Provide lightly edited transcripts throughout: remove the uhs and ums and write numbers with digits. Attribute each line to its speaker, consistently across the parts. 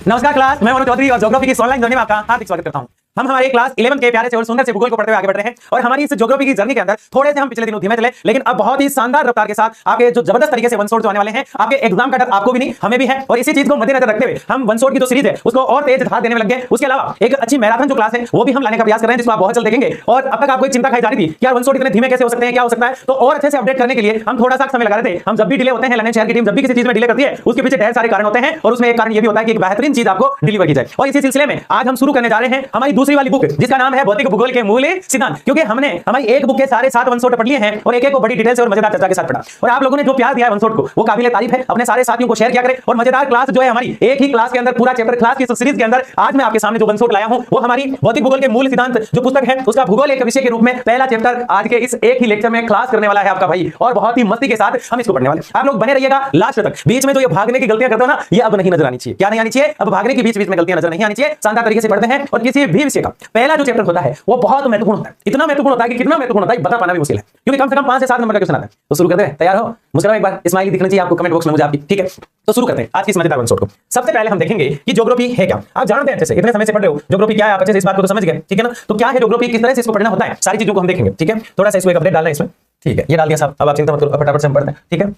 Speaker 1: नमस्कार क्लास, मैं मनोज चौधरी और ज्योग्राफी की ऑनलाइन जर्नी में आपका हार्दिक स्वागत करता हूं। हम हमारे क्लास 11 के प्यारे से और सुंदर से भूगोल को पढ़ते हुए आगे बढ़ रहे हैं और हमारी इस ज्योग्राफी की जर्नी के अंदर थोड़े से हम पिछले दिनों धीमे चले, लेकिन अब बहुत ही शानदार रफ्तार के साथ आपके जो जबरदस्त तरीके से वन शॉट जो आने वाले हैं, आपके एग्जाम का डर आपको भी नहीं हमें भी है। और इसी चीज को मद्देनजर रखते हुए हम वन शॉट की जो सीरीज है उसको और तेज धार देने में लग गए। उसके अलावा एक अच्छी मैराथन जो क्लास है वो भी हम लाने का प्रयास कर रहे हैं, जिसको आप बहुत जल्द देखेंगे। और अब तक आपको एक चिंता खाई जा रही थी कि यार वन शॉट इतने धीमे कैसे हो सकते हैं, क्या हो सकता है, तो और अच्छे से अपडेट करने के लिए हम थोड़ा सा समय लगा रहे थे। हम जब भी डिले होते हैं, लंदन शहर की टीम जब भी किसी चीज में डिले करती है उसके पीछे ढेर सारे कारण होते हैं और उसमें एक कारण ये भी होता है कि एक बेहतरीन चीज आपको डिलीवर की जाए। और इसी सिलसिले में आज हम शुरू करने जा रहे हैं हमारी दूसरी वाली बुक, जिसका नाम है भौतिक भूगोल के मूल सिद्धांत। क्योंकि हमने हमारी एक बुक के सारे 7 वन शॉट पढ़ लिए हैं और एक एक को बड़ी डिटेल से और मजेदार चर्चा के साथ पढ़ा। और आप लोगों ने जो प्यार दिया है वन शॉट को वो काबिल तारीफ है। अपने सारे साथियों को शेयर किया करें और मजेदार क्लास जो है हमारी एक ही क्लास के अंदर पूरा चैप्टर क्लास की सीरीज के अंदर आज मैं आपके सामने जो वन शॉट लाया हूं वो हमारी भौतिक भूगोल के मूल सिद्धांत जो पुस्तक है उसका भूगोल एक विषय के रूप में पहला चैप्टर आज के इस एक ही लेक्चर में क्लास करने वाला है आपका भाई, और बहुत ही मस्ती के साथ हम इसको पढ़ने वाले। आप लोग बने रहिएगा लास्ट तक। बीच में जो ये भागने की गलतियां करते हो ना, ये अब नहीं नजर आनी चाहिए। क्या नहीं आनी चाहिए? अब भागने की बीच बीच में गलतियां नजर नहीं आनी चाहिए। शानदार तरीके से पढ़ते हैं और किसी भी विषय का पहला जो चैप्टर होता है वो बहुत महत्वपूर्ण होता है। इतना महत्वपूर्ण होता है कि कितना महत्वपूर्ण होता है बता पाना भी मुश्किल है, क्योंकि कम से कम 5 से 7 नंबर का क्वेश्चन आता है। तो शुरू करते हैं। तैयार हो? मुस्कुराओ एक बार, स्माइली दिखनी चाहिए आपको कमेंट बॉक्स में मुझे आपकी, ठीक है? तो शुरू करते हैं आज की इस मजेदार वन शॉट को। सबसे पहले हम देखेंगे कि ज्योग्राफी है क्या। आप जानते हैं अच्छे से, इतने समय से पढ़ रहे हो ज्योग्राफी क्या है, आप अच्छे से इस बात को तो समझ गए, ठीक है ना? तो क्या है ज्योग्राफी, किस तरह से इसको पढ़ना होता है, सारी चीजों को हम देखेंगे, ठीक है? थोड़ा सा इसको एक अपडेट डालना है इसमें, ठीक है? ये डाल दिया साहब, अब आप चिंता मत करो, फटाफट से हम पढ़ते हैं, ठीक है?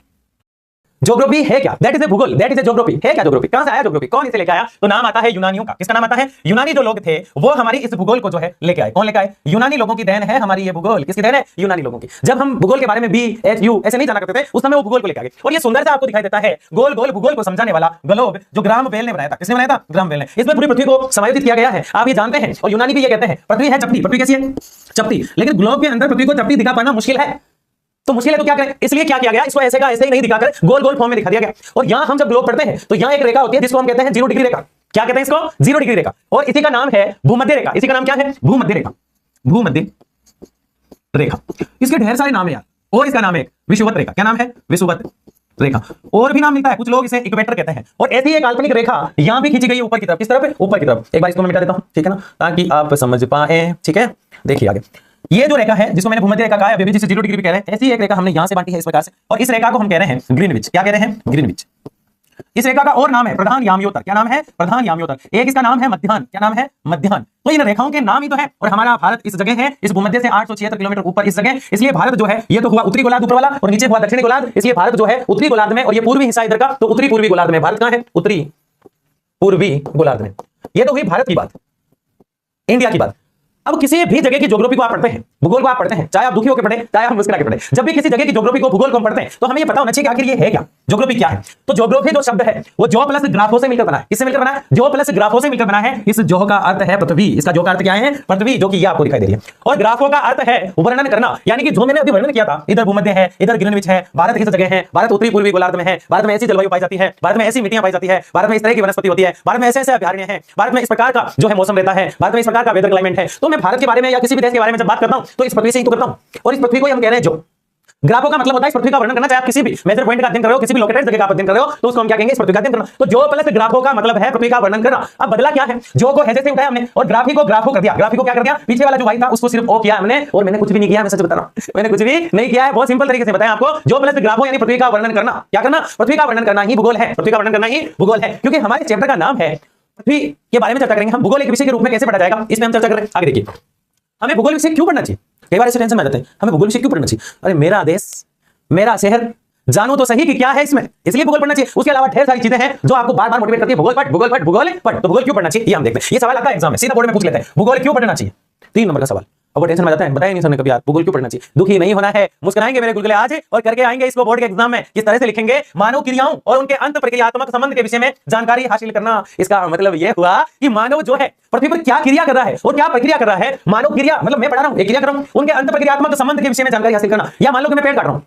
Speaker 1: ज्योग्राफी है क्या? दैट इज ए भूगोल, दैट इज ए ज्योग्राफी। है क्या ज्योग्राफी? कहां से आया ज्योग्राफी? कौन इसे लेके आया? तो नाम आता है यूनानियों का। किसका नाम आता है? यूनानी जो लोग थे वो हमारी इस भूगोल को जो है लेके आए। कौन लेके आए? यूनानी लोगों की देन है हमारी ये भूगोल। किसकी देन है? यूनानी लोगों की। जब हम भूगोल के बारे में BHU ऐसे नहीं जाना करते थे, उस समय वो भूगोल को लेके आ गए। और ये सुंदर सा आपको दिखाई देता है गोल गोल भूगोल को समझाने वाला ग्लोब जो ग्राहम बेल ने बनाया था। किसने बनाया था? ग्राहम बेल ने। इसमें पूरी पृथ्वी को समायोजित किया गया है, आप ये जानते हैं। और यूनानी भी ये कहते हैं पृथ्वी है चपटी। पृथ्वी कैसी है? चपटी। लेकिन ग्लोब के अंदर पृथ्वी को चपटी दिखा पाना मुश्किल है। तो मुश्किल है तो क्या करें? इसलिए क्या किया गया, इसको ऐसे का ऐसे ही नहीं दिखाकर गोल गोल फॉर्म में दिखा दिया गया। और यहां हम जब ग्लोब पढ़ते हैं तो यहां एक रेखा होती है जिसको हम कहते हैं 0 डिग्री रेखा। क्या कहते हैं इसको? 0 डिग्री रेखा। और इसी का नाम है भूमध्य रेखा। इसी का नाम क्या है? भूमध्य रेखा। भूमध्य रेखा। इसके ढेर सारे नाम है यार। और इसका नाम है विषुवत रेखा। क्या नाम है? विषुवत रेखा। और भी नाम मिलता है, कुछ लोग इसे इक्वेटर कहते हैं। और ऐसी एक काल्पनिक रेखा यहां भी खींची गई है ऊपर की तरफ। किस तरफ? ऊपर की तरफ। एक बार इसको मैं मिटा देता हूं, ठीक है ना, ताकि आप समझ पाए, ठीक है? देखिए आगे ये जो रेखा है जिसको मैंने भूमध्य रेखा कहा है, अभी जिसे 0 डिग्री भी कह रहे हैं, ऐसी एक रेखा हमने यहां से बांटी है इस प्रकार से। और इस रेखा को हम कह रहे हैं ग्रीनविच। क्या कह रहे हैं? ग्रीनविच। इस रेखा का और नाम है प्रधान यामयोतर। क्या नाम है? प्रधान यामयोतर। एक इसका नाम है मध्याह्न। क्या नाम है? मध्याह्न। तो इन रेखाओं के नाम ही तो है। और हमारा भारत इस जगह है, इस भूमध्य से 876 किलोमीटर ऊपर इस जगह। इसलिए भारत जो है ये तो हुआ उत्तरी गोलार्ध ऊपर वाला और नीचे हुआ दक्षिणी गोलार्ध। इसलिए भारत जो है उत्तरी गोलार्ध में, और ये पूर्वी हिस्सा इधर का, तो उत्तरी पूर्वी गोलार्ध में। भारत कहां है? उत्तरी पूर्वी गोलार्ध में। ये तो हुई भारत की बात, इंडिया की बात। अब किसी भी जगह की ज्योग्राफी को आप पढ़ते हैं, भूगोल को आप पढ़ते हैं, चाहे आप दुखी होकर पढ़े चाहे आप मुस्कुरा के पढ़े, जब भी किसी जगह की ज्योग्राफी को भूगोल को हम पढ़ते हैं तो हमें ये पता होना चाहिए कि आखिर ये है क्या, ज्योग्राफी क्या है। तो ज्योग्राफी जो शब्द है वो जो प्लस ग्राफों से मिलकर बना है। किससे मिलकर बना है? जो प्लस ग्राफों से मिलकर बना है। इस जो का अर्थ है पृथ्वी। इसका जो का अर्थ क्या है? पृथ्वी, जो कि ये आपको दिखाई दे रही है। और ग्राफों का अर्थ है वर्णन करना, यानी कि जो मैंने अभी वर्णन किया था, इधर भूमध्य है, इधर ग्रीनविच है, भारत किस जगह है, भारत उत्तरी पूर्वी गोलार्ध में है, भारत में ऐसी जलवायु पाई जाती है, भारत में ऐसी मिट्टियां पाई जाती है, भारत में इस तरह की वनस्पति होती है, भारत में ऐसे ऐसे अभयारण्य हैं, भारत में इस प्रकार का जो है मौसम रहता है, भारत में इस प्रकार का वेदर क्लाइमेट है। तो मैं भारत के बारे में या किसी भी देश के बारे में जब बात करता हूं तो इस पृथ्वी से ही तो करता हूं। और इस पृथ्वी को हम कह रहे हैं जो ग्राफों का मतलब होता है इस पृथ्वी का वर्णन करना। चाहे आप किसी भी मेजर पॉइंट का अध्ययन कर रहे हो, किसी भी लोकेटेड जगह का अध्ययन कर रहे हो, तो उसको हम क्या कहेंगे? इस पृथ्वी का अध्ययन करना। तो जो प्लस ग्राफों का मतलब है पृथ्वी का वर्णन करना। अब बदला क्या है? जो को हैजे से उठाया हमने और ग्राफी को ग्राफो कर दिया। ग्राफी को क्या कर दिया? पीछे वाला जो वाई था उसको सिर्फ ओ किया हमने, और मैंने कुछ भी नहीं किया। मैं सच बता रहा हूं, मैंने कुछ भी नहीं किया है। बहुत सिंपल तरीके से बताया आपको। जो प्लस ग्राफो यानी पृथ्वी का वर्णन करना। क्या करना? पृथ्वी का वर्णन करना ही भूगोल है। पृथ्वी का वर्णन करना ही भूगोल है, क्योंकि हमारे चैप्टर का नाम है पृथ्वी के बारे में चर्चा करेंगे हम। भूगोल एक विषय के रूप में कैसे पढ़ा जाएगा इसमें हम चर्चा कर रहे हैं। आगे देखिए, हमें भूगोल विषय क्यों पढ़ना चाहिए? कई बार ऐसे टेंशन में आ जाते हैं, हमें भूगोल विषय क्यों पढ़ना चाहिए? अरे मेरा देश, मेरा शहर, जानो तो सही कि क्या है इसमें, इसलिए भूगोल पढ़ना चाहिए। उसके अलावा ढेर सारी चीजें हैं जो आपको बार बार मोटिवेट करती है। भूगोल पढ़, भूगोल पढ़, भूगोल पढ़। तो भूगोल क्यों पढ़ना चाहिए ये हम देखते हैं। ये सवाल आता है एग्जाम में, सीधा बोर्ड में पूछ लेते हैं, भूगोल क्यों पढ़ना चाहिए? 3 नंबर का सवाल। अब वो टेंशन में जाता है, बताया नहीं सर ने कभी यार भूगोल क्यों पढ़ना चाहिए। दुखी नहीं होना है, मुस्कुराएंगे मेरे गुलगुले आज और करके आएंगे इसको बोर्ड के एग्जाम में। किस तरह से लिखेंगे? मानव क्रियाओं और उनके अंत प्रक्रियात्मक संबंध के विषय में जानकारी हासिल करना। इसका मतलब यह हुआ कि मानव जो है पृथ्वी पर क्या क्रिया कर रहा है और क्या प्रक्रिया कर रहा है। मानव क्रिया मतलब मैं पढ़ा रहा हूं, एक क्रिया कर रहा हूं, उनके अंत प्रक्रियात्मक संबंध के विषय में जानकारी हासिल करना। या मान लो कि मैं पेड़ काट रहा हूं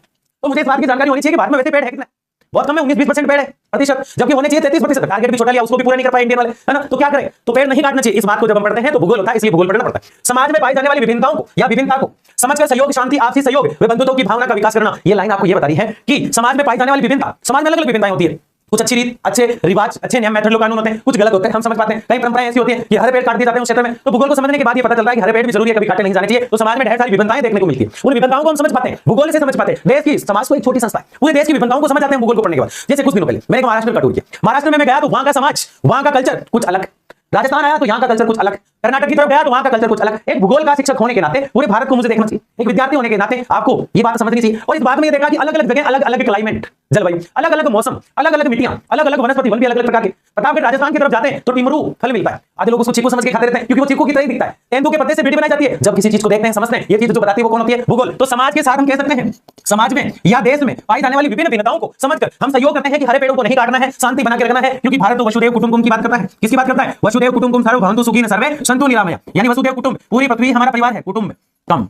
Speaker 1: तो मुझे इस बात की जानकारी होनी चाहिए कि भारत में वैसे पेड़ है कितना? बहुत कम है, 19-20% पेड़ है प्रतिशत, जबकि होने चाहिए 33%। टारगेट भी छोटा लिया, उसको भी पूरा नहीं कर पाए इंडियन वाले, है ना? तो क्या करें? तो पेड़ नहीं काटना चाहिए। इस बात को जब हम पढ़ते हैं तो भूगोल होता है, इसलिए भूगोल पढ़ना पड़ता है। समाज में पाई जाने वाली विभिन्नताओं को या विभिन्नता को समझकर सहयोग, शांति, आपसी सहयोग व बंधुत्व की भावना का विकास करना। ये लाइन आपको ये बता रही है कि समाज में पाई जाने वाली विभिन्नता, समाज में अलग अलग विभिन्नताएं होती है, कुछ अच्छी रीत, अच्छे रिवाज, अच्छे नियम, मेथड, कानून होते हैं, कुछ गलत होते हैं, हम समझ पाते हैं। कई परंपराएं ऐसी होती है कि हरे पेड़ काट दिए जाते हैं उस क्षेत्र में, तो भूगोल को समझने के बाद ये पता चलता है कि हरे पेड़ भी जरूरी है, कभी काटे नहीं जाने चाहिए। तो समाज में ढेर सारी विभिन्नताएं देखने को मिलती है, उन विभिन्नताओं को हम समझ पाते हैं, भूगोल से समझ पाते हैं। देश की, समाज को एक छोटी संस्था है, पूरे देश की विभिन्नताओं को समझ जाते हैं भूगोल को पढ़ने के बाद। जैसे कुछ दिनों पहले मैंने महाराष्ट्र का टूर किया, महाराष्ट्र में मैं गया तो वहां का समाज, वहां का कल्चर कुछ अलग, राजस्थान आया तो यहाँ का कल्चर कुछ अलग, कर्नाटक की तरफ गया तो वहां का कल्चर कुछ अलग। एक भूगोल का शिक्षक होने के नाते पूरे भारत को मुझे देखना चाहिए, एक विद्यार्थी होने के नाते आपको ये बात समझनी चाहिए। और इस बात में ये देखा कि अलग अलग जगह अलग अलग क्लाइमेट, जलवायु, अलग अलग मौसम, अलग अलग मिट्टियां, अलग अलग वनस्पति, वन भी अलग अलग प्रकार के। प्रतापगढ़ राजस्थान की तरफ जाते हैं तो टिमरू फल मिलता है, आधे लोग उसको चीकू समझ के खाते रहते हैं क्योंकि वो चीकू की तरह ही दिखता है। तेंदू के पत्ते से बीड़ी बनाई जाती है। जब किसी चीज को देखते हैं, समझते हैं, ये चीज जो बताती है वो कौन होती है? भूगोल। तो समाज के साथ हम कह सकते हैं, समाज में या देश में पाई जाने वाली विभिन्न भिन्नताओं को समझकर हम सहयोग करते हैं कि हरे पेड़ों को नहीं काटना है, शांति बना के रखना है, क्योंकि भारत तो वसुदेव कुटुंबकम की बात करता है। किसकी बात करता है? वसुदेव कुटुंबकम सर्वभवन्तु सुखिनः सर्वे सन्तु निरामया, यानी वसुदेव कुटुंब, पूरी पृथ्वी हमारा परिवार है, कुटुंब कम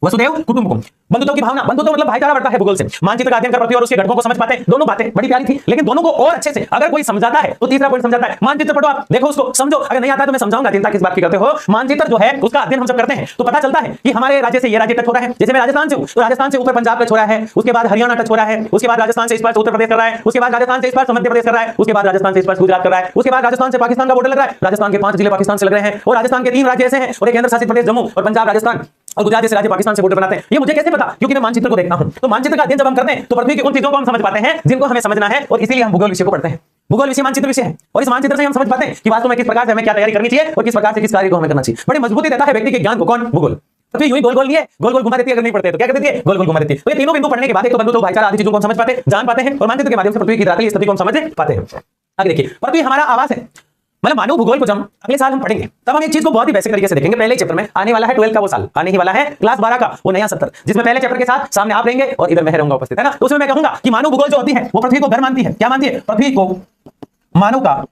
Speaker 1: वसुदेव कुटुंबकम। बंधुत्व की भावना, बंधुत्व मतलब भाईचारा बढ़ता है भूगोल से। मानचित्र का अध्ययन कर पृथ्वी और उसके घटकों को समझ पाते हैं। दोनों बातें बड़ी प्यारी थी, लेकिन दोनों को और अच्छे से अगर कोई समझाता है तो तीसरा पॉइंट समझाता है। मानचित्र पढ़ो, आप देखो, उसको समझो, अगर नहीं आता है तो मैं समझाऊंगा, चिंता किस बात की करते हो। मानचित्र जो है उसका अध्ययन हम जब करते हैं तो पता चलता है कि हमारे राज्य से ये राज्य टच हो रहा है। जैसे मैं राजस्थान से हूं तो राजस्थान से ऊपर पंजाब टच हो रहा है, उसके बाद हरियाणा टच हो रहा है, उसके बाद राजस्थान से इस पार उत्तर प्रदेश कर रहा है, उसके बाद राजस्थान से इस पार मध्य प्रदेश कर रहा है, उसके बाद राजस्थान से इस पार गुजरात कर रहा है, उसके बाद राजस्थान से पाकिस्तान का बॉर्डर लग रहा है। राजस्थान के 5 जिले पाकिस्तान से लग रहे हैं और राजस्थान के 3 राज्य ऐसे हैं और एक केंद्र शासित प्रदेश जम्मू और पंजाब, राजस्थान और गुजरात जैसे राज्य पाकिस्तान से बॉर्डर बनाते हैं। ये मुझे कैसे पता? क्योंकि मैं मानचित्र को देखता हूं। तो मानचित्र का अध्ययन जब हम करते हैं तो पृथ्वी की उन चीजों को हम समझ पाते हैं जिनको हमें समझना है, और इसीलिए हम भूगोल विषय को पढ़ते हैं। भूगोल विषय मानचित्र विषय है और इस मानचित्र से हम समझ पाते हैं कि वास्तव में किस प्रकार से हमें क्या तैयारी करनी चाहिए और किस प्रकार से किस कार्य को हमें करना चाहिए। बड़ी मजबूती देता है व्यक्ति के ज्ञान को। कौन? भूगोल। पृथ्वी यूं ही गोल गोल नहीं है, गोल गोल घुमा देती है, अगर नहीं पढ़ते तो क्या कर देती है? गोल गोल घुमा देती है। तो ये तीनों बिंदु पढ़ने के बाद एक तो बंधुत्व, भाईचारा आदि चीजों को हम समझ पाते हैं, जान पाते हैं, और मानचित्र के माध्यम से पृथ्वी की धरातल स्थिति को हम समझ पाते हैं। आगे देखिए, पृथ्वी हमारा आवास है। मतलब मानव भूगोल को जब अगले साल हम पढ़ेंगे तब हम एक चीज को बहुत ही बेसिक तरीके से देखेंगे। पहले चैप्टर में आने वाला है 12 का वो साल, आने ही वाला है क्लास 12 का वो नया सत्र, जिसमें पहले चैप्टर के साथ सामने आप रहेंगे और इधर मैं रहूंगा उपस्थित, है ना। तो उसमें मैं कहूंगा कि मानव भूगोल जो होती है वो पृथ्वी को घर मानती है। क्या मानती है? पृथ्वी को मानव का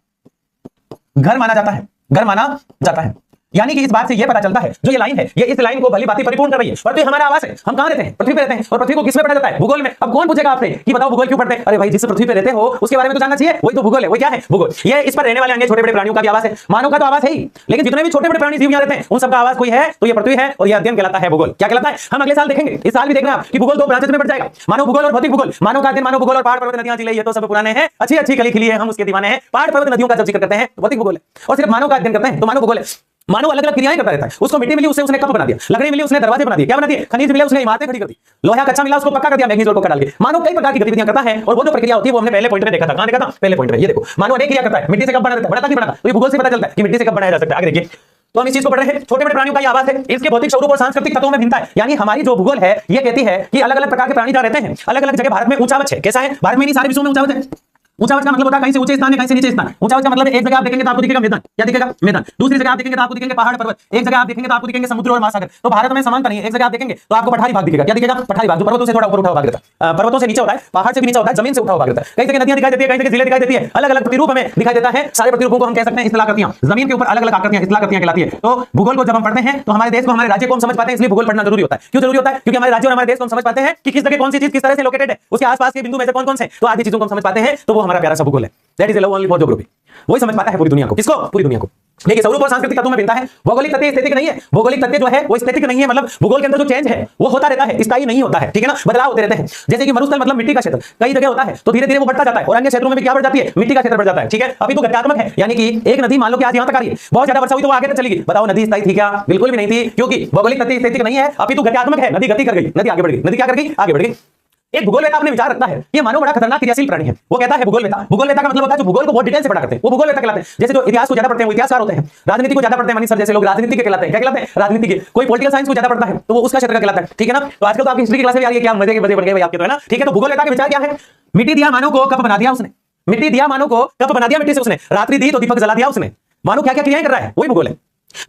Speaker 1: घर माना जाता है, घर माना जाता है। यानी कि इस बात से यह पता चलता है, जो ये लाइन है, ये इस लाइन को भली बातें परिपूर्ण कर रही है। पृथ्वी हमारा आवास है, हम कहां रहते हैं? पृथ्वी पे रहते हैं। और पृथ्वी को किसमें पढ़ा जाता है? भूगोल में। अब कौन पूछेगा आपसे कि बताओ भूगोल क्यों पढ़ते हैं? अरे भाई, जिस पृथ्वी पे रहते हो उसके बारे में तो जानना चाहिए, वही तो भूगोल है। वो क्या है? भूगोल। ये इस पर रहने वाले अन्य छोटे बड़े प्राणियों का भी आवास है। मानव का तो आवास है ही, लेकिन जितने भी छोटे बड़े प्राणी जीव यहाँ रहते हैं उन सबका आवास कोई है तो ये पृथ्वी है, और यह अध्ययन कहलाता है भूगोल। क्या कहलाता है? हम अगले साल देखेंगे, इस साल भी देखना कि भूगोल 2 ब्रांचेस में बढ़ जाएगा, मानव भूगोल और भौतिक भूगोल। मानव का अध्ययन, मानव भूगोल और पहाड़ पर्वत नदियां जिले, ये तो सब पुराने हैं, अच्छी अच्छी कली खिली है, हम उसके दीवाने हैं। पहाड़ पर्वत नदियों का जब जिक्र करते हैं तो भौतिक भूगोल है, और सिर्फ मानव का अध्ययन करते हैं तो मानव भूगोल है। मानव अलग अलग क्रियाएं करता रहता है। उसको मिट्टी मिली, उसने कप बना दिया, लकड़ी मिली, उसने दरवाजे बना दिए, क्या बना दिए? खनिज मिले, उसने इमारतें खड़ी कर दी, लोहा कच्चा मिला, उसको पक्का कर दिया, मैग्नीज और कोका डाल के। मानव कई प्रकार की गतिविधियां करता है, और वो जो प्रक्रिया होती है वो हमने पहले पॉइंट में देखा था। कहां देखा था? पहले पॉइंट में। ये देखो, मानव अनेक क्रिया करता है। मिट्टी से कप बना देता है, बनाता नहीं बनाता, तो ये भूगोल से पता चलता है कि मिट्टी से कप बनाया जा सकता है। आगे देखिए, तो हम इस चीज को पढ़ रहे हैं। छोटे बड़े प्राणियों का आवास है, इसके भौतिक स्वरूप और सांस्कृतिक तत्वों में भिन्नता है। यानी हमारी जो भूगोल है ये कहती है कि अलग अलग प्रकार के प्राणी जहां रहते हैं, अलग अलग जगह भारत में ऊंचावच है। कैसा है? भारत में नहीं, सारे विश्व में ऊंचावच है। ऊंचावच का मतलब होता है कहीं से ऊंचे स्थान है, कहीं से नीचे स्थान। ऊंचावच का मतलब एक जगह आप देखेंगे तो आपको दिखेगा मैदान, क्या दिखेगा? मैदान। दूसरी जगह आप देखेंगे तो आपको दिखेंगे पहाड़ पर्वत, एक जगह आप देखेंगे तो आपको दिखेंगे समुद्र और महासागर। तो भारत में समानता नहीं है। एक जगह आप देखेंगे तो आपको पठारी भाग दिखेगा, क्या दिखेगा? पठारी भाग, जो पर्वतों से थोड़ा ऊपर उठा हुआ भाग रहता है, पर्वतों से नीचे होता है, पहाड़ से भी नीचे होता है, जमीन से उठा हुआ भाग रहता है। कई जगह नदियां दिखाई देती है, कई जगह जिले दिखाई देती है, अलग अलग प्रतिरूप हमें दिखाई देता है। सारे प्रतिरूपों को हम कह सकते हैं स्थलाकृतियां। जमीन के ऊपर अलग अलग आकृतियां स्थलाकृतियां कहलाती है। तो भूगोल को जब हम पढ़ते हैं तो हमारे देश को, हमारे राज्य को हम समझ पाते हैं, इसलिए भूगोल पढ़ना जरूरी होता है। क्यों जरूरी होता है? क्योंकि हमारे राज्य और हमारे देश को हम समझ पाते हैं कि किस जगह कौन सी चीज किस तरह से लोकेटेड है, उसके आसपास के बिंदु में से कौन कौन से, तो आदि चीजों को हम समझ पाते हैं, तो वो हमारा प्यारा सा भूगोल है। That is love only for geography. वही समझ पाता है पूरी दुनिया को। किसको? पूरी दुनिया को। देखिए, स्वरूप और सांस्कृतिक तत्वों में भिन्नता है। भौगोलिक तथ्य स्थैतिक नहीं है। भौगोलिक तथ्य जो है वो स्थैतिक नहीं है, मतलब भूगोल के अंदर जो चेंज है वो होता रहता है, स्थायी नहीं होता है, ठीक है ना, बदलाव होते रहते हैं। जैसे कि मरुस्थल मतलब मिट्टी का क्षेत्र कई जगह होता है तो धीरे धीरे वो बढ़ता जाता है, और अन्य क्षेत्रों में भी क्या बढ़ जाती है? मिट्टी का क्षेत्र बढ़ जाता है, ठीक है। अभी तो गत्यात्मक है, यानी कि एक नदी मान लो कि आज यहां तक आ रही है, बहुत ज्यादा वर्षा हुई तो वो आगे तक चलेगी। बताओ नदी स्थायी थी क्या? बिल्कुल भी नहीं थी, क्योंकि भौगोलिक तथ्य स्थैतिक नहीं है, अभी तो गत्यात्मक है। नदी गति कर गई, नदी आगे बढ़ गई। नदी क्या कर गई? आगे बढ़ गई। एक भूगोलवेता अपने विचार रखता है ये मानव बड़ा खतरनाक क्रियाशील प्राणी है। वो कहता है भूगोलवेता, भूगोलवेता का मतलब होता है जो भूगोल को बहुत डिटेल से पढ़ा करते हैं, वो भूगोलवेता कहलाते हैं। जैसे जो इतिहास को ज्यादा पढ़ते हैं वो इतिहासकार होते हैं, राजनीति को ज्यादा पढ़ते हैं मनीष सर जैसे लोग राजनीति के कहलाते हैं। क्या कहलाते हैं? राजनीति के। कोई पॉलिटिकल साइंस को ज्यादा पढ़ता है तो वो उसका क्षेत्र का कहलाता है, ठीक है ना। तो आजकल तो आपकी हिस्ट्री की क्लासेस भी आ रही है, क्या मजे के बजे बन गए भाई आपके, तो है ना, ठीक है। तो भूगोलवेता के विचार क्या है? मिट्टी दिया मानव को, कप बना दिया उसने। मिट्टी दिया मानव को, कप बना दिया मिट्टी से उसने। रात्रि दी तो दीपक जला दिया उसने। मानव क्या क्या क्रियाएं कर रहा है? वही भूगोल है।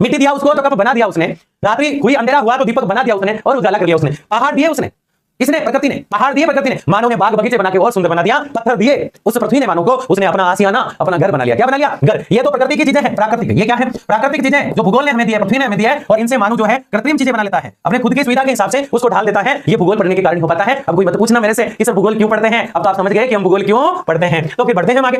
Speaker 1: मिट्टी दिया उसको तो कप बना दिया उसने, रात्रि हुई अंधेरा हुआ तो दीपक बना दिया उसने और उजाला कर दिया उसने। पहाड़ दिए उसने, इसने प्रकृति ने, पहाड़ दिए प्रकृति ने, मानव ने बाग बगीचे बना के और सुंदर बना दिया। पत्थर दिए उस पृथ्वी ने मानव को, उसने अपना आशियाना, अपना घर बना लिया। क्या बना लिया? घर। ये तो प्रकृति की चीजें हैं, प्राकृतिक। ये क्या है? प्राकृतिक चीजें जो भूगोल ने हमें दी है, पृथ्वी ने हमें दी है, और इनसे मानव जो है कृत्रिम चीजें बना लेता है, अपने खुद की सुविधा के हिसाब से उसको ढाल देता है। ये भूगोल पढ़ने के कारण हो पाता है। अब कोई मत पूछना मेरे से कि सर भूगोल क्यों पढ़ते हैं। अब तो आप समझ गए कि हम भूगोल क्यों पढ़ते हैं। तो फिर बढ़ते हैं हम आगे।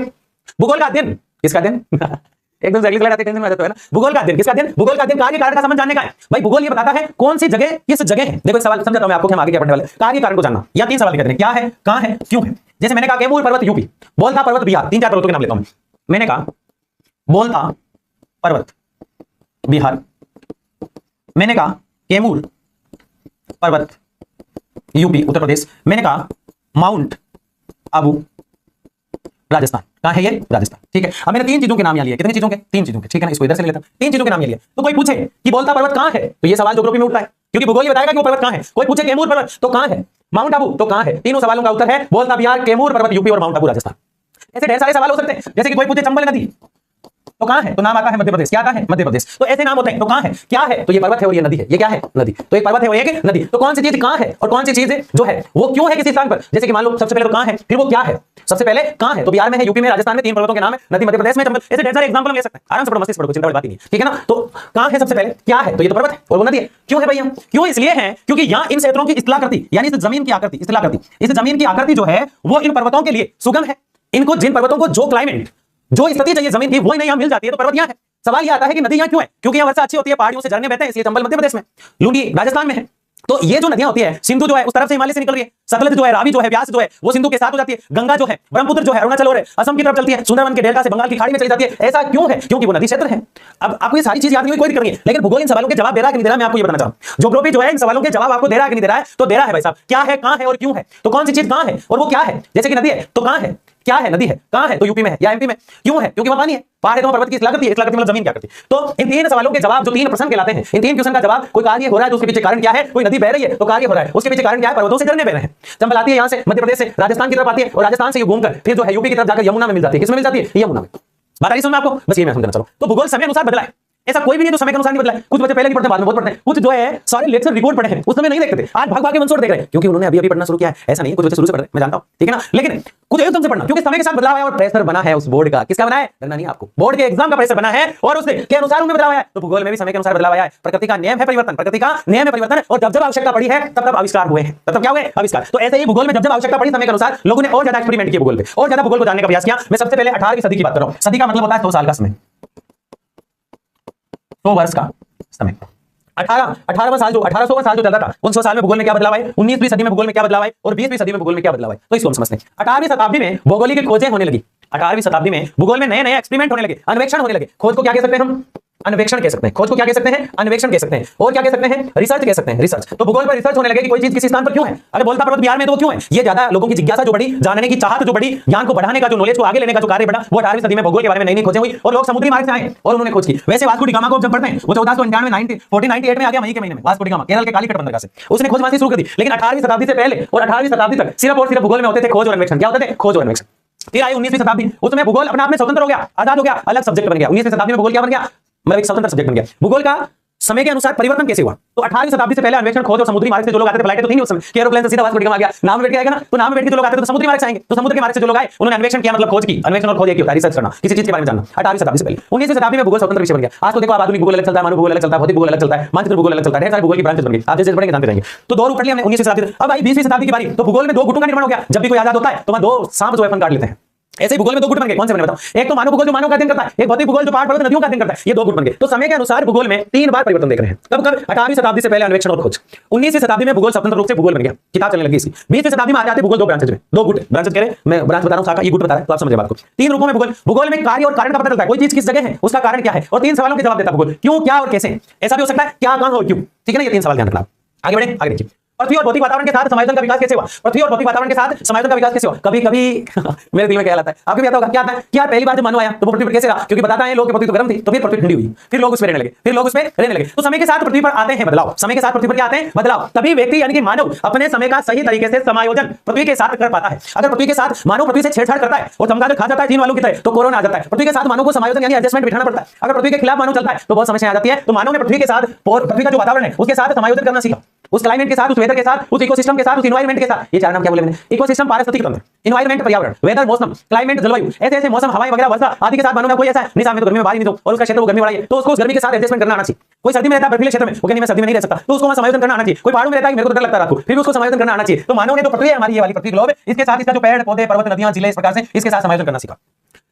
Speaker 1: भूगोल का अध्ययन किसका अध्ययन? एकदम जगली स्लाइड आती है, टेंशन में आ जाता है ना। भूगोल का अध्ययन किसका अध्ययन? भूगोल का अध्ययन कार्य कारण का संबंध जानने का है। भाई भूगोल ये बताता है कौन सी जगह किस जगह है। देखो एक सवाल समझाता हूं मैं आपको कि हम आगे क्या पढ़ने वाले। कार्य कारण को जानना, या 3 सवाल दिखाते हैं, क्या है, कहां है, क्यों है। जैसे मैंने कहा कैमूर पर्वत यूपी, बोलता पर्वत बिहार, 3-4 पर्वतों के नाम लेता हूं मैंने कहा बोलता पर्वत बिहार, मैंने कहा कैमूर पर्वत यूपी उत्तर प्रदेश, मैंने कहा माउंट आबू राजस्थान। कहां है ये? राजस्थान। ठीक है, अब मैंने 3 चीजों के नाम यहाँ लिए। कितनी चीजों के? 3 चीजों के। ठीक है ना, इसको इधर से ले लेता हूं। 3 चीजों के नाम लिए। तो कोई पूछे कि बोलता पर्वत कहां है, तो ये सवाल ज्योग्राफी में उठता है, क्योंकि भूगोल ही बताएगा कि वो पर्वत कहां है। कोई पूछे कैमूर पर्वत तो कहां है, माउंट आबू तो कहां है, तीनों सवालों का उत्तर है बोलता बिहार, कैमूर पर्वत यूपी और माउंट आबू राजस्थान। ऐसे ढेर सारे सवाल हो सकते हैं। जैसे कि कोई पूछे चंबल नदी तो कहां है, तो नाम आता है मध्य प्रदेश। क्या आता है? मध्य प्रदेश। तो ऐसे नाम होते हैं। तो कहां है, क्या है, तो ये पर्वत है और ये नदी है। ये क्या है? नदी। तो एक पर्वत है और एक नदी। तो कौन सी चीज कहां है और कौन सी चीज जो है वो क्यों है किसी स्थान पर। जैसे कि मान लो सबसे पहले तो कहां है, फिर वो क्या है। सबसे पहले कहां है तो बिहार में है, यूपी में, राजस्थान में, 3 पर्वतों के नाम है, नदी मध्य प्रदेश में, चंबल। ऐसे ढेर सारे एग्जांपल हम ले सकते हैं। आराम से पढ़ो, मस्ती से पढ़ो, चिंता वाली बात ही नहीं है। ठीक है ना। तो कहां है सबसे पहले, क्या है, तो ये तो पर्वत है और वो नदी है। क्यों है भैया? क्यों इसलिए है क्योंकि यहां इन क्षेत्रों की स्थलाकृति यानी इस जमीन की आकृति, स्थलाकृति, इस जमीन की आकृति जो है वो इन पर्वतों के लिए सुगम है। इनको जिन पर्वतों को जो क्लाइमेट, जो स्थिति चाहिए जमीन की, वो नहीं यहां मिल जाती है, तो पर्वत यहां है। सवाल यह आता है कि नदी यहां क्यों है, क्योंकि यहां वर्षा अच्छी होती है, पहाड़ियों से झरने बहते हैं, इसलिए चंबल मध्य प्रदेश में, लुनी राजस्थान में है। तो ये जो नदियां होती है, सिंधु जो है उस तरफ से हिमालय से निकल रही है, सतलज जो है, रावी जो है, व्यास जो है वो सिंधु के साथ हो जाती है, गंगा जो है, ब्रह्मपुत्र जो है अरुणाचल और असम की तरफ चलती है, सुंदरवन के डेल्टा से बंगाल की खाड़ी में चली जाती है। ऐसा क्यों है? क्योंकि वो नदी क्षेत्र है। अब आपको ये सारी चीज याद नहीं हुई, कोई दिक्कत नहीं है, लेकिन भूगोल इन सवालों के जवाब दे रहा है कि नहीं दे रहा, मैं आपको ये बताना चाहूं। ज्योग्राफी जो है इन सवालों के जवाब आपको दे रहा है कि नहीं दे रहा है, तो दे रहा है भाई साहब। क्या है, कहां है और क्यों है, तो कौन सी चीज कहां है और वो क्या है। जैसे कि नदी है तो कहां है, क्या है, नदी है, कहां है, तो यूपी में है या एमपी में। क्यों है? क्योंकि वहां पानी है, पहाड़ है तो पर्वत की स्थलाकृति है, स्थलाकृति मतलब जमीन क्या करती है। तो इन 3 सवालों के जवाब जो 3 प्रश्न कहलाते हैं, इन 3 क्वेश्चन का जवाब कोई कार्य हो रहा है तो उसके पीछे कारण क्या है, कोई नदी बह रही है तो कार्य हो रहा है, उसके पीछे कारण क्या है, पर्वतों से झरने बह रहे हैं। चंबल आती है यहां से मध्य प्रदेश से, राजस्थान की तरफ आती है और राजस्थान से ये घूमकर फिर जो है यूपी की तरफ जाकर यमुना में मिल जाती है। किसमें मिल जाती है? यमुना में। बात आ रही समझ में आपको? बस ये मैं समझना चाहूं। तो भूगोल समय अनुसार बदला है, ऐसा कोई भी नहीं जो समय के अनुसार नहीं बदला है। कुछ बच्चे पहले नहीं पढ़ते, बाद में बहुत पढ़ते हैं। कुछ जो है सारे लेक्चर रिकॉर्ड पढ़े हैं, उस समय नहीं देखते थे, आज भाग भाग के मंसूर देख रहे हैं, क्योंकि उन्होंने अभी पढ़ना शुरू किया है। ऐसा नहीं, कुछ बच्चे शुरू से पढ़ रहे हैं, मैं जानता हूं, ठीक है ना। लेकिन कुछ एकदम से पढ़ना, क्योंकि समय के साथ बदलाव है और प्रेशर बना है उस बोर्ड का। किसका बना है? डरना नहीं आपको, बोर्ड के एग्जाम का प्रेशर बना है और उसके अनुसार उन्हें बदलाव है। तो भूगोल में भी समय के अनुसार बदलाव आया है। प्रकृति का नियम है परिवर्तन, प्रकृति का नियम है परिवर्तन, और जब जब आवश्यकता पड़ी है तब तब आविष्कार हुए हैं। तब तब क्या हुए? आविष्कार। तो ऐसे ही भूगोल में जब जब आवश्यकता पड़ी समय के अनुसार लोगों ने और ज्यादा एक्सपेरिमेंट किए भूगोल पे, और ज्यादा भूगोल को जानने का प्रयास किया। मैं सबसे पहले 18वीं सदी की बात कर रहा हूं। सदी का मतलब होता है 100 साल का समय, 100 वर्ष का समय। 18वां साल जो 1800वां साल जो चलता था, उन 100 साल में भूगोल में क्या बदलाव आए, 19वीं सदी में भूगोल में क्या बदलाव आए और 20वीं सदी में भूगोल में क्या बदलाव आए, तो इसको हम समझते हैं। 18वीं शताब्दी में भौगोलिक खोजें होने लगी। 18वीं शताब्दी में भूगोल में नए नए एक्सपेरिमेंट होने लगे, अन्वेषण होने लगे। खोज को क्या कह सकते हैं हम? अन्वेषण कह सकते हैं। खोज को क्या कह सकते हैं? अन्वेषण कह सकते हैं। और क्या कह सकते हैं? रिसर्च कह सकते हैं। रिसर्च। तो भूगोल पर रिसर्च होने लगे कि कोई चीज किसी स्थान पर क्यों है। अरे बोलता पर्वत बिहार में तो वो क्यों है, ये ज्यादा लोगों की जिज्ञासा जो बढ़ी, जानने की चाहत जो बढ़ी, ज्ञान को बढ़ाने का जो नॉलेज को आगे लेने का जो कार्य बढ़ा, वो 18वीं सदी में भूगोल के बारे में नई नई खोजें हुई और लोग समुद्री मार्ग से आए और उन्होंने खोज की। वैसे वास्को डी गामा को जब पढ़ते हैं, वो 1498 1498 में आ गया, मई के महीने में। वास्को डी गामा केरल के कालीकट बंदरगाह से उसने खोजबाजी शुरू कर दी। लेकिन 18वीं शताब्दी से पहले और 18वीं शताब्दी तक सिर्फ और सिर्फ भूगोल में होते थे खोज और अन्वेषण। क्या होते थे? खोज और अन्वेषण। फिर आई 19वीं शताब्दी, उसमें भूगोल अपने आप में स्वतंत्र हो गया, आजाद हो गया, अलग सब्जेक्ट बन गया। 19वीं शताब्दी में भूगोल क्या बन गया? मतलब एक स्वतंत्र सब्जेक्ट बन गया। भूगोल का समय के अनुसार परिवर्तन कैसे हुआ? तो 18वीं शताब्दी से पहले अन्वेषण, खोज और समुद्री मार्ग से जो लोग आते थे, फ्लाइट तो थी नहीं उस समय कि एरोप्लेन से सीधा वास्को डी गामा आ गया, नाम में बैठ के आएगा ना, तो नाम में बैठ के जो लोग आते थे तो समुद्री मार्ग से आएंगे। तो समुद्र के मार्ग से जो लोग आए उन्होंने अन्वेषण किया, मतलब खोज की। अन्वेषण और खोज एक ही होता है, रिसर्च करना, किसी चीज के बारे में जानना। 18वीं शताब्दी से पहले 19वीं शताब्दी में भूगोल स्वतंत्र विषय बन गया। आज तो देखो, आधुनिक भूगोल अलग चलता है, मानव भूगोल अलग चलता है, भौतिक भूगोल अलग चलता है, मानचित्र भूगोल अलग चलता है, ढेर सारे भूगोल की ब्रांचेस बन गई। आप जैसे पढ़ेंगे जानते रहेंगे। तो 2 रूप पढ़ लिया हमने 19वीं शताब्दी। अब आई 20वीं शताब्दी की बारी, तो भूगोल में 2 गुटों का निर्माण हो गया। जब भी कोई आजाद होता है तो वहां 2 सांप जो है काट लेते हैं। ऐसे भूगोल में 2 गुट बन गए। कौन से बने बताओ? एक तो मानव भूगोल जो मानव का अध्ययन करता है, एक भौतिक भूगोल जो पहाड़ पर्वत नदियों का अध्ययन करता है। ये 2 गुट बन गए। तो समय के अनुसार भूगोल में 3 बार परिवर्तन देख रहे हैं। कब कब? 18वीं शताब्दी से पहले अन्वेषण और खोज, 19वीं शताब्दी में भूगोल स्वतंत्र रूप से भूगोल बन गया, किताब चलने लगी इसकी। 20वीं शताब्दी में आते आते भूगोल 2 ब्रांचेज में, 2 गुट ब्रांचेज कह रहे हैं, मैं ब्रांच बता रहा हूं, शाखा, ये गुट बता रहा है, तो आप समझिए बात को। 3 रूपों में भूगोल, भूगोल में कार्य और कारण का पता चलता है, कोई चीज किस जगह है, उसका कारण क्या है, और 3 सवालों के जवाब देता है भूगोल, क्यों, क्या और कैसे। ऐसा भी हो सकता है क्या, कहां और क्यों। ठीक है ना, ये 3 सवाल ध्यान रखना। आगे बढ़े, आगे देखिए। पृथ्वी और भौतिक वातावरण के साथ समायोजन का विकास कैसे हुआ? पृथ्वी और भौतिक वातावरण के साथ समायोजन का विकास कैसे हुआ? कभी कभी मेरे दिल में क्या आता है, आपको भी आता होगा, क्या आता है कि यार पहली बार जब मानव आया तो पृथ्वी पर कैसे रहा, क्योंकि बताता है लोग कि पृथ्वी तो गर्म थी, तो फिर पृथ्वी ठंडी हुई, फिर लोग उसमें रहने लगे, फिर लोग उसमें रहने लगे। तो समय के साथ पृथ्वी पर आते हैं बदलाव, समय के साथ पृथ्वी पर क्या आते हैं? बदलाव। तभी व्यक्ति यानी कि मानव अपने समय का सही तरीके से समायोजन पृथ्वी के साथ कर पाता है। अगर पृथ्वी के साथ मानव पृथ्वी से छेड़छाड़ करता है और चमगादड़ खा जाता है चीन वालों की तरह, तो कोरोना आ जाता है। पृथ्वी के साथ मानव को समायोजन यानी एडजस्टमेंट बिठाना पड़ता है। अगर पृथ्वी के खिलाफ मानव चलता है तो बहुत समस्या आ जाती है। तो मानव ने पृथ्वी के साथ और पृथ्वी का जो वातावरण है उसके साथ समायोजन करना सीखा, उस क्लाइमेट के साथ, उस वेदर के साथ, उस इकोसिस्टम के साथ, उस एनवायरनमेंट के साथ। ये 4 नाम क्या बोले मैंने? इकोसिस्टम, पारिस्थितिक तंत्र, एनवायरनमेंट पर्यावरण, वेदर मौसम, क्लाइमेट जलवायु, ऐसे ऐसे मौसम, हवाएं वगैरह, वर्षा आदि के साथ मानव में कोई ऐसा है नहीं, सामने तो गर्मी में बाहर ही नहीं दो, और उसका क्षेत्र वो गर्मी वाला है तो उसको उस गर्मी के साथ एडजस्टमेंट करना आना चाहिए। कोई सर्दी में रहता है बर्फीले क्षेत्र में, वो कहने में सर्दी में नहीं रह सकता, तो उसको वहां समायोजन करना आना चाहिए। कोई पहाड़ों में रहता है, मेरे को तो डर लगता है रात को, फिर उसको समायोजन करना आना चाहिए। तो मानव ने तो पृथ्वी है हमारी, ये वाली पृथ्वी ग्लोब है, इसके साथ इसका जो पेड़ पौधे पर्वत नदियां जिले इस प्रकार से इसके साथ समायोजन करना सीखा।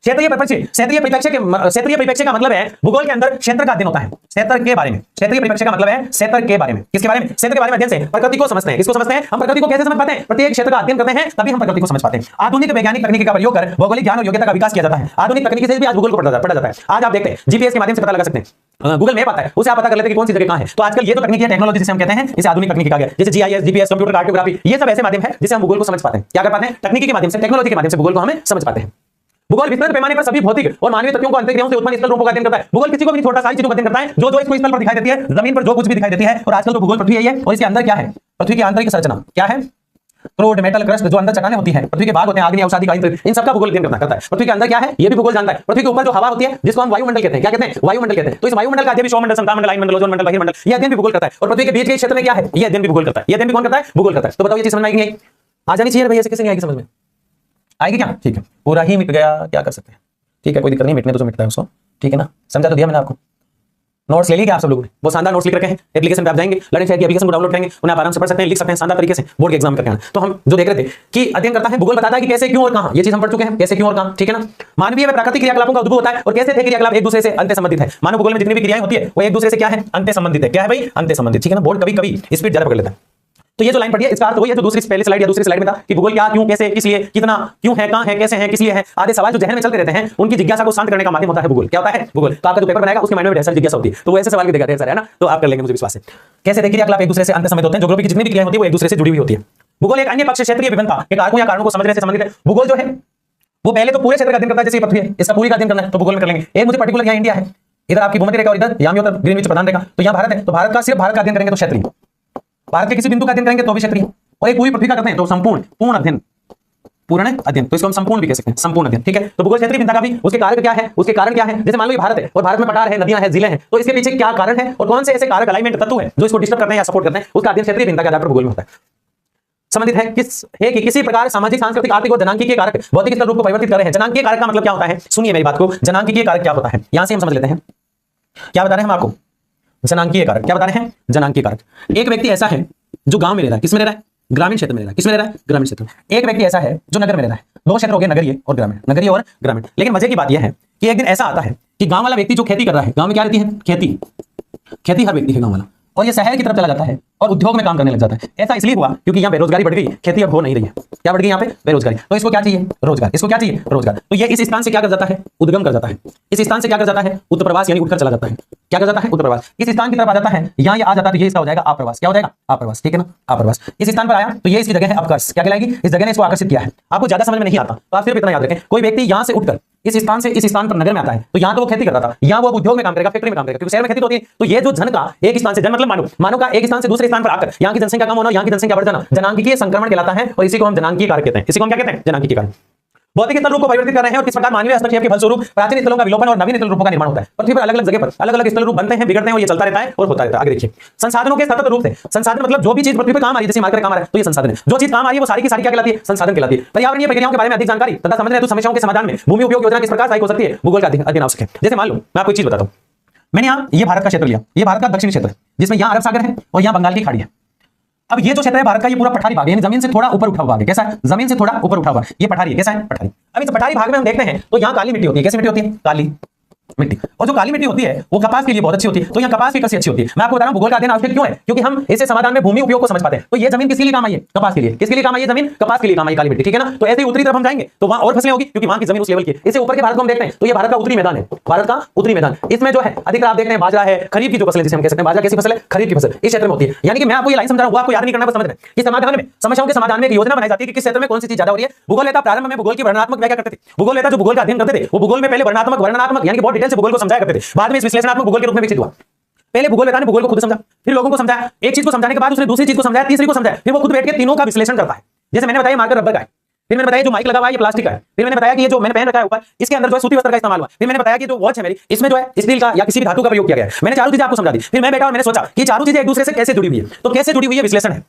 Speaker 1: क्षेत्रीय परिप्रेक्ष्य का मतलब है भूगोल के अंदर क्षेत्र का अध्ययन होता है, क्षेत्र के बारे में। क्षेत्रीय परिप्रेक्ष्य का मतलब है क्षेत्र के बारे में। किसके बारे में? क्षेत्र के बारे में अध्ययन से प्रकृति को समझते हैं। किसको समझते हैं? हम प्रकृति को कैसे समझ पाते हैं? प्रत्येक क्षेत्र का अध्ययन करते हैं तभी हम प्रकृति को समझ पाते हैं। आधुनिक वैज्ञानिक तकनीक का प्रयोग कर भौगोलिक ज्ञान और योग्यता का विकास किया जाता है। आधुनिक तकनीक से भी आज भूगोल को पढ़ा जाता है। आज आप देखते हैं जीपीएस के माध्यम से पता लगा सकते हैं, गूगल मैप आता है, उसे आप पता कर लेते हैं कि कौन सी जगह कहां है। तो आजकल ये तो तकनीकी टेक्नोलॉजी जिसे हम कहते हैं, इसे आधुनिक तकनीक कहा गया। जैसे जीआईएस, जीपीएस, कंप्यूटर कार्टोग्राफी, ये सब ऐसे माध्यम है जिससे हम भूगोल को समझ पाते हैं। क्या कर पाते हैं? तकनीकी के माध्यम से, टेक्नोलॉजी के माध्यम से भूगोल को हमें समझ पाते हैं। भूगोल विस्तृत पैमाने पर सभी भौतिक और मानवीय तत्वों को अंतरिक्रियाओं से उत्पन्न स्थल रूपों का अध्ययन करता है। भूगोल किसी को भी नहीं छोड़ता, सारी चीजों का अध्ययन करता है जो इसको स्थल पर दिखाई देती है, जमीन पर जो कुछ भी दिखाई देती है। और आजकल तो भूगोल पृथ्वी है और इसके अंदर क्या है? पृथ्वी की आंतरिक संरचना क्या है? क्रूड मेटल क्रस्ट, जो अंदर चट्टानें होती है, पृथ्वी के भाग होते हैं, आग्नेय अवसादी का, इन सबका भूगोल अध्ययन करता है। पृथ्वी के अंदर क्या है ये भी भूगोल जानता है। पृथ्वी के ऊपर जो हवा होती है जिसको हम वायुमंडल कहते हैं, क्या कहते हैं? वायुमंडल कहते हैं। तो इस वायुमंडल का अध्ययन भी सौरमंडल, समतामंडल, आयनमंडल, ओजोन मंडल, बहिर्मंडल, ये अध्ययन भी भूगोल करता है। और पृथ्वी के बीच के क्षेत्र में क्या है ये अध्ययन भी भूगोल करता है। ये अध्ययन भी कौन करता है? भूगोल करता है। तो बताओ ये चीज समझ में आएगी? आ जानी चाहिए भैया, कैसे नहीं आएगी? समझ में आएगी क्या? ठीक है, पूरा ही मिट गया, क्या कर सकते हैं? ठीक है, कोई दिक्कत नहीं, मिटने तो जो मिटता है उसको, ठीक है ना। समझा तो दिया मैंने आपको। नोट्स ले लिए क्या आप सब लोगों ने? वो शानदार नोट्स लिख रखे हैं, एप्लीकेशन पे आप जाएंगे, लर्निंग शेयर की एप्लीकेशन को डाउनलोड करेंगे, उन्हें आप आराम से पढ़ सकते हैं, लिख सकते हैं शानदार तरीके से, बोर्ड के एग्जाम करके आना। तो हम जो देख रहे थे कि अध्ययन करता है, भूगोल बताता है कि कैसे, क्यों और कहां, ये चीज हम पढ़ चुके हैं, कैसे, क्यों और कहां, ठीक है ना। मानवीय व प्राकृतिक क्रियाकलापों का उद्भव होता है और कैसे थे क्रियाकलाप एक दूसरे से अंत संबंधित है। मानव भूगोल में जितनी भी क्रियाएं होती है वो एक दूसरे से क्या है? अंत संबंधित है। क्या है भाई? अंत संबंधित, ठीक है ना। बोर्ड कभी कभी स्पीड ज्यादा पकड़ लेता है। तो ये जो लाइन पढ़ी है इसका अर्थ वही है जो दूसरी पहले स्लाइड या दूसरी स्लाइड में था कि भूगोल क्या, क्यों, कैसे, किस लिए, कितना, क्यों है, कहां है, कैसे है, किस लिए है, आदि सवाल जो जहन में चलते रहते हैं उनकी जिज्ञासा को शांत करने का माध्यम होता है भूगोल। क्या होता है? भूगोल। तो आपका जो पेपर बनाएगा उसके माइंड में ढेर सारी जिज्ञासा होती है, तो वो ऐसे सवाल भी देगा ढेर सारे, है ना। तो आप कर लेंगे, मुझे विश्वास है। कैसे थे क्रियाकलाप एक दूसरे से अंत संबंधित होते हैं, ज्योग्राफी की जितनी भी क्रियाएं होती है वो एक दूसरे से जुड़ी हुई होती है। भूगोल एक अन्य पक्ष क्षेत्रीय विभिन्नता के कारकों या कारणों को समझने से संबंधित है। भूगोल जो है वो पहले तो पूरे क्षेत्र का अध्ययन करता है, जैसे पृथ्वी है, इसका पूरी का अध्ययन करना है तो भूगोल में कर लेंगे। एक मुझे पर्टिकुलर यहाँ इंडिया है, इधर आपकी भूमध्य रेखा और इधर यामी उत्तर ग्रीनविच प्रधान रेखा, तो यहाँ भारत है, तो भारत का सिर्फ भारत का अध्ययन करेंगे तो क्षेत्रीय। भारत के किसी बिंदु का अध्ययन करेंगे तो भी क्षेत्रीय। और एक पूरी पृथ्वी का करते हैं तो संपूर्ण, पूर्ण अध्ययन, पूर्ण अध्ययन, तो इसको हम संपूर्ण भी कह सकते हैं, संपूर्ण अध्ययन, ठीक है। तो भूगोल क्षेत्रीय भिन्नता का भी उसके कारक क्या है, उसके कारण क्या है। जैसे मान लो ये भारत है और भारत में पठार है, नदियां हैं, जिले हैं, तो इसके पीछे क्या कारण है और कौन से ऐसे कारक, अलाइनमेंट तत्व है जो इसको डिस्टर्ब करते हैं या सपोर्ट करते हैं, उसका अध्ययन क्षेत्रीय भिन्नता के आधार पर भूगोल में होता है। संबंधित है किस है कि किसी प्रकार सामाजिक, सांस्कृतिक, आर्थिक और जनांकीय कारक भौतिक स्तर रूप को परिवर्तित कर रहे हैं। जनांकीय कारक का मतलब क्या होता है? सुनिए मेरी बात को, जनांकीय कारक क्या होता है यहां से हम समझ लेते हैं। क्या बता रहे हैं हम आपको? जनांकीय कारक क्या बता रहे हैं? जनांकीय कारक। एक व्यक्ति ऐसा है जो गांव में रह रहा है, किसमें रह रहा है? ग्रामीण क्षेत्र में रह रहा है। किसमें रह रहा है? ग्रामीण क्षेत्र में। एक व्यक्ति ऐसा है जो नगर में रह रहा है। दो क्षेत्र हो गए, नगरीय और ग्रामीण, नगरीय और ग्रामीण। लेकिन मजे की बात यह है कि एक दिन ऐसा आता है कि गांव वाला व्यक्ति जो खेती कर रहा है, गांव में क्या रहती है? खेती, खेती हर व्यक्ति है गांव वाला, और ये शहर की तरफ चला जाता है और उद्योग में काम करने लग जाता है। ऐसा इसलिए हुआ क्योंकि यहाँ बेरोजगारी बढ़ गई, खेती अब हो नहीं रही है। क्या बढ़ गई यहाँ पे? बेरोजगारी। तो इसको क्या चाहिए? रोजगार। इसको क्या चाहिए? रोजगार। तो ये इस स्थान से क्या कर जाता है? उद्गम कर जाता है। इस स्थान से क्या कर जाता है? उत्तर प्रवास, यानी उठकर चला जाता है। क्या कर जाता है? उत्तर प्रवास। इस स्थान की तरफ आ जाता है, यहाँ ये आ जाता है, तो ये इसका हो जाएगा आप्रवास। क्या हो जाएगा? आप्रवास, ठीक है ना, आप्रवास। इस स्थान पर आया तो ये इसकी जगह है अपकर्ष। क्या कहलाएगी? इस जगह ने इसको आकर्षित किया है। आपको ज्यादा समझ में नहीं आता तो आप सिर्फ इतना याद रखें, कोई व्यक्ति यहाँ से उठकर इस स्थान से इस स्थान पर नगर में आता है तो यहाँ तो वो खेती करता था, यहाँ वो उद्योग में काम करेगा, फैक्ट्री में काम करेगा, क्योंकि शहर में खेती होती है। तो ये जो जन का एक स्थान से, जन मतलब मानव का एक स्थान से दूसरे स्थान पर आकर यहाँ की जनसंख्या कम होना, यहाँ की जनसंख्या बढ़ जाना, जनांकीय संक्रमण कहलाता है। और इसी को हम जनांकीय कारक कहते हैं। इसी को हम क्या कहते हैं? जनांकीय कारक। भौतिक स्थल रूप को परिवर्तित कर रहे हैं और किस प्रकार मानवीय हस्तक्षेप के फलस्वरूप प्राचीन स्थलों का विलोपन और नवीन स्थल रूपों का निर्माण होता है। पृथ्वी पर अलग अलग जगह पर अलग अलग स्थल रूप बनते हैं, बिगड़ते हैं और ये चलता रहता है और होता रहता है। आगे देखिए, संसाधनों के सतत रूप से, संसाधन मतलब जो भी चीज पृथ्वी पर काम आ रही है, जैसे मार्केट काम आ रहा है तो ये संसाधन है। जो चीज काम आ रही है वो सारी की सारी क्या कहलाती है? संसाधन कहलाती है। पर्यावरणीय प्रक्रियाओं के बारे में अधिक जानकारी तथा समझने हेतु समस्याओं के समाधान में भूमि उपयोग योजना किस प्रकार सहायक हो सकती है, भूगोल का अध्ययन आवश्यक है। जैसे मान लो मैं आपको एक चीज बताता हूं, मैंने यहाँ ये भारत का क्षेत्र लिया, ये भारत का दक्षिणी क्षेत्र है जिसमें यहाँ अरब सागर है और यहाँ बंगाल की खाड़ी है। अब ये जो क्षेत्र है भारत का, ये पूरा पठारी भाग है, यानी जमीन से थोड़ा ऊपर उठा हुआ है। कैसा है? जमीन से थोड़ा ऊपर उठा हुआ है, ये पठारी है। कैसा है? पठारी। अब इस पठारी भाग में हम देखते हैं तो यहाँ काली मिट्टी होती है। कैसी मिट्टी होती है? काली मिट्टी। और जो काली मिट्टी होती है वो कपास के लिए बहुत अच्छी होती है, तो यहाँ कपास की कृषि अच्छी होती है। मैं आपको बता रहा हूं भूगोल का अध्ययन आवश्यक क्यों है, क्योंकि हम इसे समाधान में भूमि उपयोग को समझ पाते हैं। तो ये जमीन किसके लिए काम आई है? कपास के लिए। किसके लिए काम आई है जमीन? कपास के लिए काम आई, काली मिट्टी, ठीक है ना। तो ऐसे ही उत्तरी तरफ हम जाएंगे तो वहां और फसलें होगी क्योंकि वहां की जमीन उस लेवल की है। इसे ऊपर के भारत को हम देखते हैं तो ये भारत का उत्तरी मैदान है, भारत का उत्तरी मैदान। इसमें जो है अधिकतर आप देखते हैं बाजरा है, खरीफ की जो फसलें जिसे हम कह सकते हैं, बाजरा कैसी फसल है? खरीफ की फसल इस क्षेत्र में होती है। यानी कि मैं आपको ये लाइन समझा रहा हूं, आपको याद नहीं करना, बस समझ रहे हैं कि समाधान में, समस्याओं के समाधान में एक योजना बनाई जाती है कि किस क्षेत्र में कौन सी चीज ज्यादा हो रही है। भूगोल नेता प्रारंभ में भूगोल की वर्णनात्मक व्याख्या करते थे। भूगोल नेता जो भूगोल का अध्ययन करते थे वो भूगोल में पहले वर्णनात्मक यानी कि बहुत डिटेल से भूगोल को समझाया करते थे। बाद में इस विश्लेषणात्मक भूगोल के रूप में विकसित हुआ। पहले भूगोल नेता ने भूगोल को खुद समझा, फिर लोगों को समझाया, एक चीज को समझाने के बाद उसने दूसरी चीज को समझाया, तीसरी को समझाया, फिर वो खुद बैठ के तीनों का विश्लेषण करता है। जैसे मैंने बताया मार्कर रबर का है, फिर मैंने बताया जो माइक लगा हुआ है ये प्लास्टिक का है, फिर मैंने बताया कि ये जो मैंने पहन रखा है ऊपर इसके अंदर जो है सूती वस्त्र का इस्तेमाल हुआ, फिर मैंने बताया कि जो वॉच है मेरी इसमें जो है स्टील का या किसी भी धातु का प्रयोग किया गया है। मैंने चारों चीजें आपको समझा दी। फिर मैं बैठा और मैंने सोचा कि चारों चीजें एक दूसरे से कैसे जुड़ी हुई है, तो कैसे जुड़ी हुई है विश्लेषण है,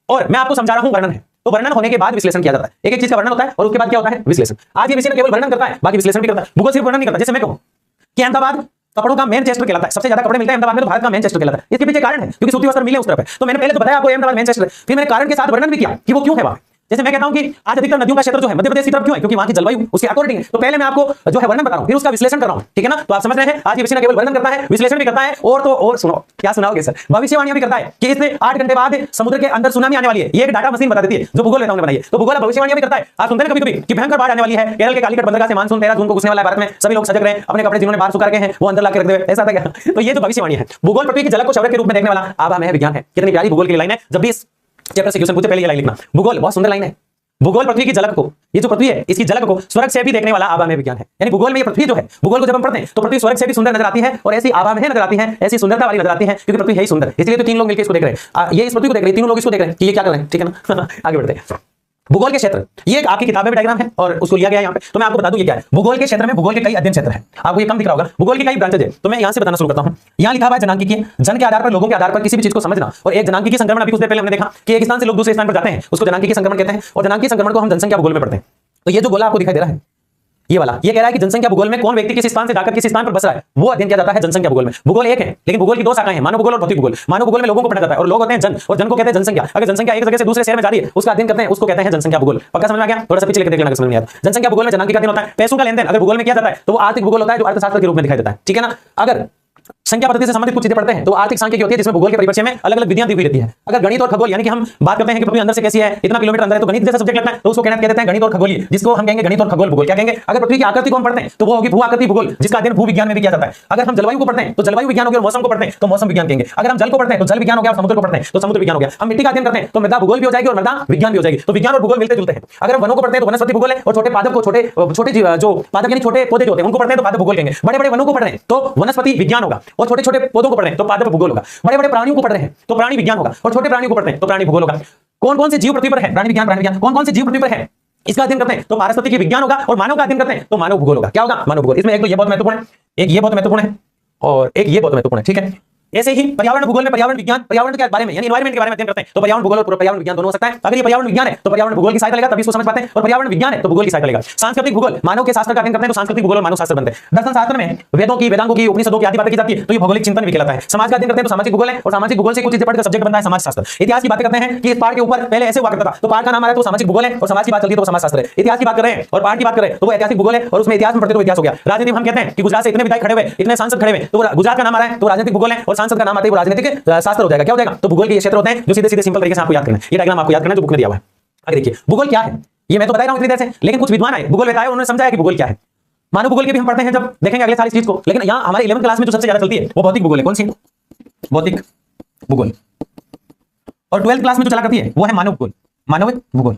Speaker 1: और मैं आपको समझा रहा हूं वर्णन है। तो वर्णन होने के बाद विश्लेषण किया जाता है। एक एक चीज का वर्णन होता है और उसके बाद क्या होता है? विश्लेषण। आज ये विषय केवल वर्णन करता है, बाकी विश्लेषण भी करता है। भूगोल सिर्फ वर्णन नहीं करता। जैसे मैं कहूं कि अहमदाबाद कपड़ों का मैनचेस्टर कहलाता है, सबसे ज्यादा कपड़े मिलते हैं अहमदाबाद में, तो भारत का मैनचेस्टर कहलाता है। इसके पीछे कारण है क्योंकि सूती वस्त्र मिले उस तरफ है। तो मैंने पहले तो बताया आपको अहमदाबाद मैनचेस्टर, फिर मैंने कारण के साथ वर्णन भी किया कि वो क्यों है वहां। जैसे मैं कहता हूं कि आज अधिकतर नदियों का क्षेत्र जो है मध्य प्रदेश की तरफ क्यों है, क्योंकि वहां की जलवायु उसके अकॉर्डिंग है। तो पहले मैं आपको जो है वर्णन बता रहा हूं, फिर उसका विश्लेषण कर रहा हूं, ठीक है ना। तो आप समझ रहे हैं, आज ये विषय न केवल वर्णन करता है, विश्लेषण भी करता है, और तो और सुनो, क्या सुनाओगे सर, भविष्यवाणी भी करता है कि इसमें 8 घंटे बाद समुद्र के अंदर सुनामी आने वाली है। ये एक डाटा मशीन बता देती है जो भूगोल नेताओं ने बनाई है। तो भूगोल भविष्यवाणी भी करता है। आप सुनते हैं कभी-कभी कि भयंकर बाढ़ आने वाली है, केरल के कालीकट बंदरगाह से मानसून 13 जून को घुसने वाला है भारत में, सभी लोग सजग रहे, अपने कपड़े जिन्होंने बाहर सुखा रखे हैं वो अंदर लाके रख दे, ऐसा था क्या? तो ये जो भविष्यवाणी है, भूगोल पृथ्वी की झलक को शौर्य के रूप में देखने वाला आभा में है विज्ञान है। कितनी प्यारी भूगोल की लाइन है। जब भी इस चैप्टर से क्वेश्चन पूछे पहले ये लाइन लिखना, भूगोल बहुत सुंदर लाइन है। भूगोल पृथ्वी की झलक को, ये जो पृथ्वी है इसकी झलक को स्वर्ग से भी देखने वाला आभा में विज्ञान है। यानी भूगोल में ये पृथ्वी जो है, भूगोल को जब हम पढ़ते हैं तो पृथ्वी स्वर्ग से भी सुंदर नजर आती है और ऐसी आभा में नजर आती है, ऐसी सुंदरता वाली नजर आती है, क्योंकि पृथ्वी है ही सुंदर। इसलिए तो 3 लोग मिलकर इसको देख रहे हैं, ये इस पृथ्वी को देख रहे हैं, तीनों लोग इसको देख रहे हैं कि ये क्या कर रहे हैं, ठीक है ना। आगे बढ़ते हैं। भूगोल के क्षेत्र, ये एक आपकी किताब में डायग्राम है और उसको लिया गया है यहाँ पे। तो मैं आपको बता दूं ये क्या है। भूगोल के क्षेत्र में भूगोल के कई अध्ययन क्षेत्र हैं, आपको ये कम दिख रहा होगा। भूगोल की कई ब्रांचेज है, तो मैं यहाँ से बताना शुरू करता हूँ। यहाँ लिखा हुआ है जनांकिकी, जन के आधार पर, लोगों के आधार पर किसी भी चीज को समझना। और एक जनांकिकी संक्रमण, अभी कुछ देर पहले हमने देखा कि एक स्थान से लोग दूसरे स्थान पर जाते हैं, उसको जनांकिकी संक्रमण कहते हैं। और जनांकिकी संक्रमण को हम जनसंख्या भूगोल में पढ़ते हैं। तो ये जो गोला आपको दिखाई दे रहा है, ये वाला, ये कह रहा है कि जनसंख्या भूगोल में कौन व्यक्ति किस स्थान से जाकर किस स्थान पर बस रहा है, वो अध्ययन किया जाता है जनसंख्या भूगोल में। भूगोल एक है, लेकिन भूगोल की 2 शाखाएं हैं, मानव भूगोल और भौतिक भूगोल। मानव भूगोल में लोगों को पढ़ा जाता है और लोग होते हैं जन, और जन को कहते हैं जनसंख्या। अगर जनसंख्या एक जगह से दूसरे शहर में जा रही है, उसका अध्ययन करते हैं, उसको कहते हैं जनसंख्या भूगोल। पक्का समझ में आ गया? थोड़ा सा पीछे लेकर देख लेना, समझ में आता। जनसंख्या भूगोल में जनांकी का अध्ययन होता है। पैसों का लेनदेन अगर भूगोल में किया जाता है तो वो आर्थिक भूगोल होता है, जो अर्थशास्त्र के रूप में दिखाई देता है, ठीक है ना। अगर संख्या पद्धति से संबंधित कुछ चीजें पढ़ते हैं तो आर्थिक सांख्यिकी होती है, जिसमें भूगोल के परिप्रेक्ष्य में अलग अलग विधियां दी हुई रहती है। अगर गणित और खगोल, यानी कि हम बात करते हैं कि पृथ्वी अंदर से कैसी है, इतना किलोमीटर अंदर है, तो गणित जैसा सब्जेक्ट लगता है, तो उसको कहते हैं गणित और खगोलीय, जिसको हम कहेंगे गणित और खगोल भूगोल। क्या कहेंगे? अगर पृथ्वी की आकृति को हम पढ़ते हैं तो वो होगी भू आकृति भूगोल, जिसका अध्ययन भू विज्ञान में भी किया जाता है। अगर हम जलवायु को पढ़ते हैं तो जलवायु विज्ञान हो गया, और मौसम को पढ़ते हैं तो मौसम विज्ञान कहेंगे। अगर हम जल को पढ़ते हैं तो जल विज्ञान हो गया, समुद्र को पढ़ते हैं तो समुद्र विज्ञान हो गया। हम मिट्टी का अध्ययन करते हैं तो मृदा भूगोल भी हो जाएगी और मृदा विज्ञान भी हो जाएगी। तो विज्ञान और भूगोल मिलते जुलते हैं। अगर हम वनों को पढ़ते हैं तो वनस्पति भूगोल है, और छोटे पादप को, छोटे जो पादप यानी छोटे पौधे जो होते हैं उनको पढ़ते हैं तो पादप भूगोल कहेंगे। बड़े बड़े वनों को पढ़ रहे हैं तो वनस्पति विज्ञान होगा, और छोटे छोटे पौधों को पढ़ रहे हैं तो पादप भूगोल होगा। बड़े बड़े प्राणियों को पढ़ रहे हैं तो प्राणी विज्ञान होगा, और छोटे प्राणियों को पढ़ते हैं तो प्राणी भूगोल होगा। कौन कौन से जीव पृथ्वी पर है? प्राणी विज्ञान। कौन कौन से जीव पृथ्वी पर है, इसका अध्ययन करते हैं तो पारिस्थितिकी विज्ञान होगा। और मानव का अध्ययन करते हैं तो मानव भूगोल होगा। क्या होगा? मानव भूगोल। इसमें एक तो ये बहुत महत्वपूर्ण है, एक ये बहुत महत्वपूर्ण है, और एक ये बहुत महत्वपूर्ण है, ठीक है। ऐसे ही पर्यावरण भूगोल में पर्यावरण विज्ञान, पर्यावरण के बारे में यानी एनवायरनमेंट के बारे में अध्ययन करते हैं तो पर्यावरण भूगोल और पर्यावरण विज्ञान दोनों हो सकता है। अगर ये पर्यावरण विज्ञान है तो पर्यावरण भूगोल की सहायता लेगा, तभी इसको समझ पाते हैं। और पर्यावरण विज्ञान है तो भूगोल की सहायता लेगा। सांस्कृतिक भूगोल, मानव के शास्त्र का अध्ययन करते हैं तो सांस्कृतिक भूगोल और मानव शास्त्र बनते हैं। दर्शन शास्त्र में वेदों की, वेदांगों की, उपनिषदों की आदि बातें की जाती है तो ये भौगोलिक चिंतन भी कहलाता है। समाज का अध्ययन करते हैं तो सामाजिक भूगोल है, और सामाजिक भूगोल से कुछ चीजें पढ़कर सब्जेक्ट बनता है समाज शास्त्र। इतिहास की बातें करते हैं कि इस पहाड़ के ऊपर पहले ऐसे हुआ करता था तो पहाड़ का नाम आ रहा है तो सामाजिक भूगोल है, और समाज की बात चलती है तो समाज शास्त्र है। इतिहास की बात कर रहे हैं और पहाड़ की बात कर रहे हैं तो वो ऐतिहासिक भूगोल है, और उसमें इतिहास में पढ़ते तो इतिहास हो गया। राजनीति में हम कहते हैं कि गुजरात से इतने विधायक खड़े हुए, इतने सांसद खड़े हुए, तो गुजरात का नाम आ रहा है तो राजनीतिक भूगोल है, और सांसद का नाम आते ही वो राजनीतिक शास्त्र हो जाएगा। क्या हो जाएगा? तो भूगोल के ये क्षेत्र होते हैं जो सीधे सीधे सिंपल तरीके से आपको याद करना है। ये डायग्राम आपको याद करना है जो बुक में दिया हुआ है। आगे देखिए, भूगोल क्या है, ये मैं तो बता रहा हूं इतनी देर से, लेकिन कुछ विद्वान आए, भूगोल बताया, उन्होंने समझाया कि भूगोल क्या है। मानव भूगोल के भी हम पढ़ते हैं, जब देखेंगे अगले साल इस चीज को। लेकिन यहाँ हमारे 11वीं क्लास में जो सबसे ज्यादा चलती है वो भौतिक भूगोल है। कौन सी? भौतिक भूगोल। और 12वीं क्लास में जो चला करती है वो है मानव भूगोल। मानव भूगोल,